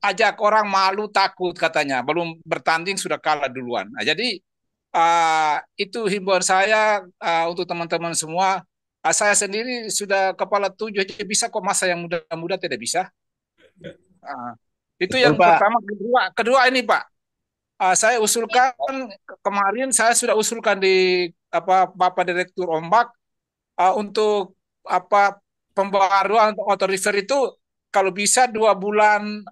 ajak orang malu takut katanya, belum bertanding sudah kalah duluan. Nah, jadi itu himbauan saya untuk teman-teman semua. Saya sendiri sudah kepala 7 aja bisa kok, masa yang muda-muda tidak bisa. Itu Betul yang Pak. pertama. Kedua ini Pak, saya usulkan kemarin, saya sudah usulkan di Bapak Direktur Ombak untuk pembaruan auto refer itu kalau bisa 2 bulan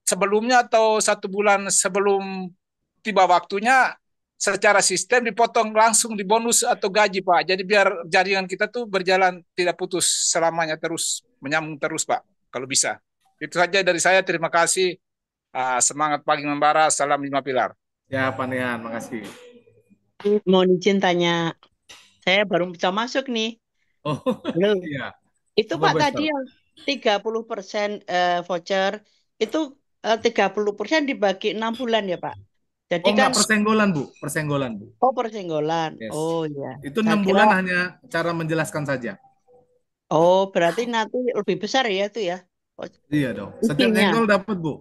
sebelumnya atau 1 bulan sebelum tiba waktunya, secara sistem dipotong langsung di bonus atau gaji Pak. Jadi biar jaringan kita tuh berjalan tidak putus selamanya, terus menyambung terus Pak kalau bisa. Itu saja dari saya. Terima kasih. Semangat pagi membara. Salam 5 pilar. Ya, Pak Nian, makasih. Mohon izin tanya, saya baru bisa masuk nih. Oh, Halo. iya. Itu Coba, Pak Bu tadi Esther. yang 30% voucher, itu 30% dibagi 6 bulan ya Pak? Jadi Oh, kan, enggak, persenggolan, Bu. Persenggolan, Bu. oh persenggolan. Yes. Oh ya, Itu saya 6 kira, bulan hanya cara menjelaskan saja. oh berarti nanti lebih besar ya itu ya? Oh, Iya dong. Setiap isinya. nyenggol dapat, Bu.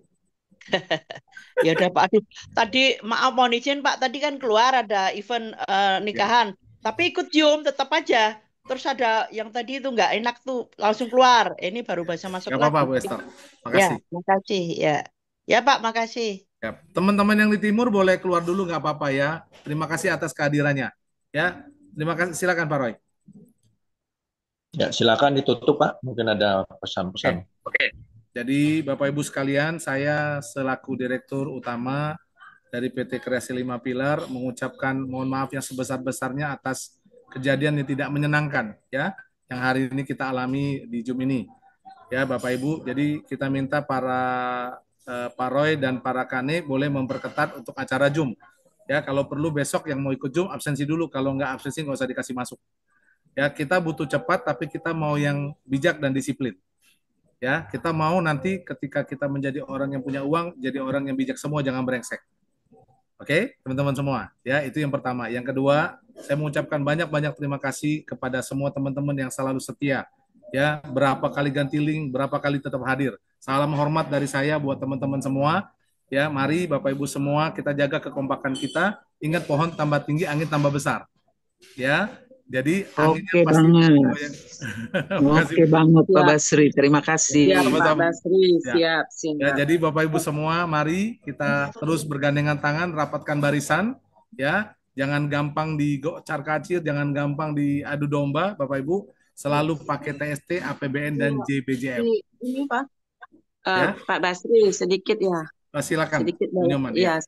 Ya udah Pak. Aduh, tadi maaf mohon izin Pak, tadi kan keluar ada event nikahan, tapi ikut Zoom tetap aja. Terus ada yang tadi itu nggak enak tuh langsung keluar. Ini baru bisa masuk Gak apa-apa, lagi. Bu Esther. Ya, Makasih. makasih ya. Ya Pak, makasih. Ya. Teman-teman yang di timur boleh keluar dulu, nggak apa-apa ya. Terima kasih atas kehadirannya. Ya, terima kasih. Silakan, Pak Roy. Ya, silakan ditutup Pak. Mungkin ada pesan-pesan. Oke. Jadi Bapak Ibu sekalian, saya selaku Direktur Utama dari PT Kreasi 5 Pilar mengucapkan mohon maaf yang sebesar-besarnya atas kejadian yang tidak menyenangkan ya, yang hari ini kita alami di Zoom ini. Ya Bapak Ibu, jadi kita minta para Pak Roy dan para Kane boleh memperketat untuk acara Zoom. Ya, kalau perlu besok yang mau ikut Zoom absensi dulu, kalau nggak absensi nggak usah dikasih masuk. Ya, kita butuh cepat tapi kita mau yang bijak dan disiplin. Ya, kita mau nanti ketika kita menjadi orang yang punya uang, jadi orang yang bijak semua, jangan brengsek. Oke, teman-teman semua. Ya, itu yang pertama. Yang kedua, saya mengucapkan banyak-banyak terima kasih kepada semua teman-teman yang selalu setia. Ya, berapa kali ganti link, berapa kali tetap hadir. Salam hormat dari saya buat teman-teman semua. Ya, mari Bapak Ibu semua kita jaga kekompakan kita. Ingat pohon tambah tinggi, angin tambah besar. Ya, jadi anginnya Oke pasti banget. Makasih. Oke banget Pak Siap. Basri. Terima kasih. Siap, Pak Sama-sama. Basri. Ya. Siap, Ya, siap. jadi Bapak Ibu semua, mari kita terus bergandengan tangan, rapatkan barisan, ya. Jangan gampang digocar-kacir, jangan gampang diadu domba, Bapak Ibu. Selalu pakai TST, APBN dan JBJM. Ini Pak, Ya, Pak Basri sedikit ya, silakan, sedikit Bu Nyoman. Ya,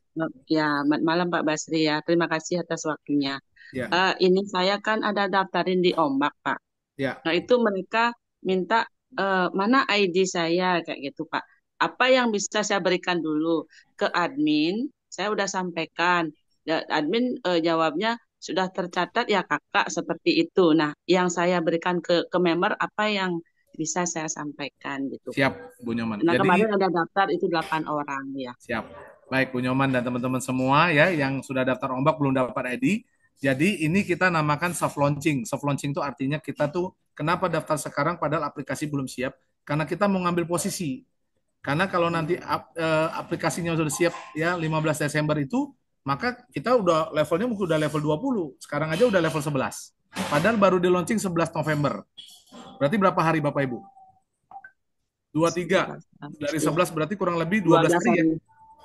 ya, malam Pak Basri ya. Terima kasih atas waktunya. ya, Ini saya kan ada daftarin di Ombak Pak. ya. Nah itu mereka minta mana ID saya kayak gitu Pak. Apa yang bisa saya berikan dulu ke admin? Saya udah sampaikan. Admin jawabnya sudah tercatat ya kakak seperti itu. Nah yang saya berikan ke member apa yang bisa saya sampaikan gitu. Siap, Bu Nyoman. Nah Jadi, kemarin ada daftar itu 8 orang ya. siap. Baik, Bu Nyoman dan teman-teman semua ya yang sudah daftar ombak belum dapat ID. Jadi ini kita namakan soft launching. Soft launching itu artinya kita tuh kenapa daftar sekarang padahal aplikasi belum siap? Karena kita mau ngambil posisi. Karena kalau nanti aplikasinya sudah siap ya 15 Desember itu, maka kita udah levelnya mungkin udah level 20. Sekarang aja udah level 11. Padahal baru di launching 11 November. Berarti berapa hari Bapak Ibu? 23. Dari 11 berarti kurang lebih 12 hari ya?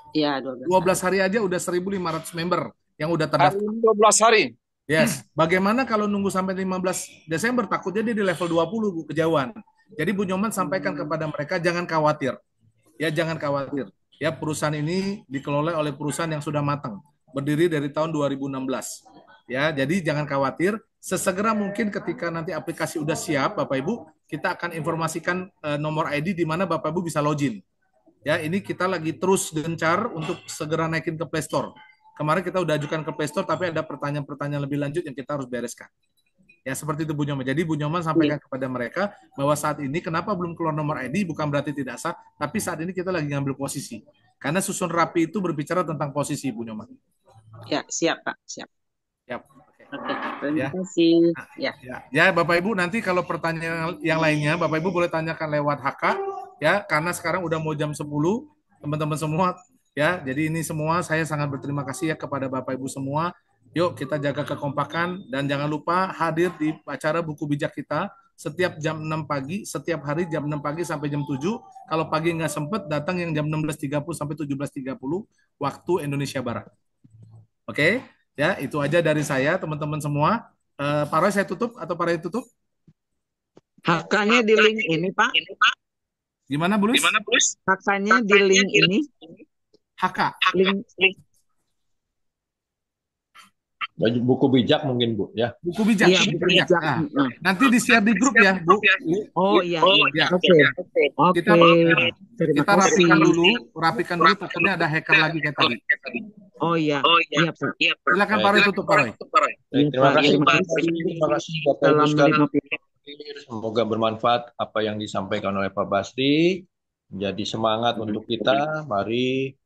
Iya, 12 hari aja udah 1.500 member yang udah Hari terdaftar. ini 12 hari. Yes. Bagaimana kalau nunggu sampai 15 Desember? Takutnya dia di level 20, Bu, kejauhan. Jadi Bu Nyoman sampaikan kepada mereka, jangan khawatir. Ya, jangan khawatir. Ya, perusahaan ini dikelola oleh perusahaan yang sudah matang. Berdiri dari tahun 2016. Ya, jadi jangan khawatir. Sesegera mungkin ketika nanti aplikasi udah siap, Bapak Ibu, kita akan informasikan nomor ID di mana Bapak Ibu bisa login. Ya, ini kita lagi terus gencar untuk segera naikin ke Play Store. Kemarin kita udah ajukan ke Play Store, tapi ada pertanyaan-pertanyaan lebih lanjut yang kita harus bereskan. Ya, seperti itu Bu Nyoman. Jadi Bu Nyoman sampaikan kepada mereka bahwa saat ini kenapa belum keluar nomor ID bukan berarti tidak sah, tapi saat ini kita lagi ngambil posisi. Karena susun rapi itu berbicara tentang posisi Bu Nyoman. Ya, siap Pak, siap. Siap. Oke, terima kasih. Ya, Bapak Ibu, nanti kalau pertanyaan yang lainnya, Bapak Ibu boleh tanyakan lewat HK, ya, karena sekarang udah mau jam 10, teman-teman semua, ya, jadi ini semua saya sangat berterima kasih ya kepada Bapak Ibu semua. Yuk kita jaga kekompakan dan jangan lupa hadir di acara buku bijak kita setiap jam 6 pagi, setiap hari jam 6 pagi sampai jam 7. Kalau pagi nggak sempet, datang yang jam 16.30 sampai 17.30 waktu Indonesia Barat. Oke? Ya, itu aja dari saya, teman-teman semua. Pak Roy, saya tutup atau Pak Roy tutup? HK-nya di link ini, Pak. Gimana, Bulus? HK-nya di link ini. HK. Link. Buku bijak mungkin, Bu, ya. Buku bijak. Iya, buku buku bijak. bijak. Nah, nanti di-share di grup ya, Bu. Oh iya, Ya. oke. Kita Terima kita kasih. rapikan dulu, takutnya ada hacker lagi kayak tadi. Oh iya, iya Pak. Silakan Pak Roy tutup, Pak Roy. Terima kasih, Terima kasih. terima kasih Bapak Ibu Salam sekalian. 5 Semoga bermanfaat apa yang disampaikan oleh Pak Basri. Menjadi semangat untuk kita. Mari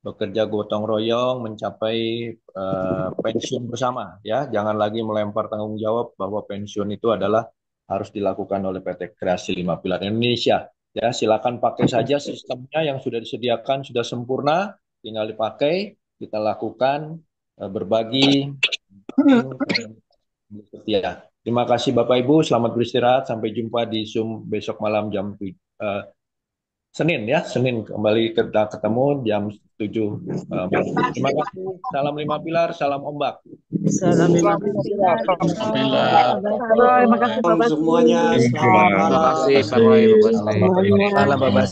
bekerja gotong royong mencapai pensiun bersama. Ya, jangan lagi melempar tanggung jawab bahwa pensiun itu adalah harus dilakukan oleh PT Kreasi 5 Pilar Indonesia. Ya, silakan pakai saja sistemnya yang sudah disediakan, sudah sempurna, tinggal dipakai. Kita lakukan berbagi. Ya. Terima kasih Bapak Ibu, selamat beristirahat. Sampai jumpa di Zoom besok malam jam Senin ya, Senin kembali kita ketemu jam 7 malam. Terima kasih. Salam 5 Pilar, salam ombak. Salam 5 Pilar. Terima kasih semuanya. Terima kasih Pak Roy, Pak Basri. Salam Bapak.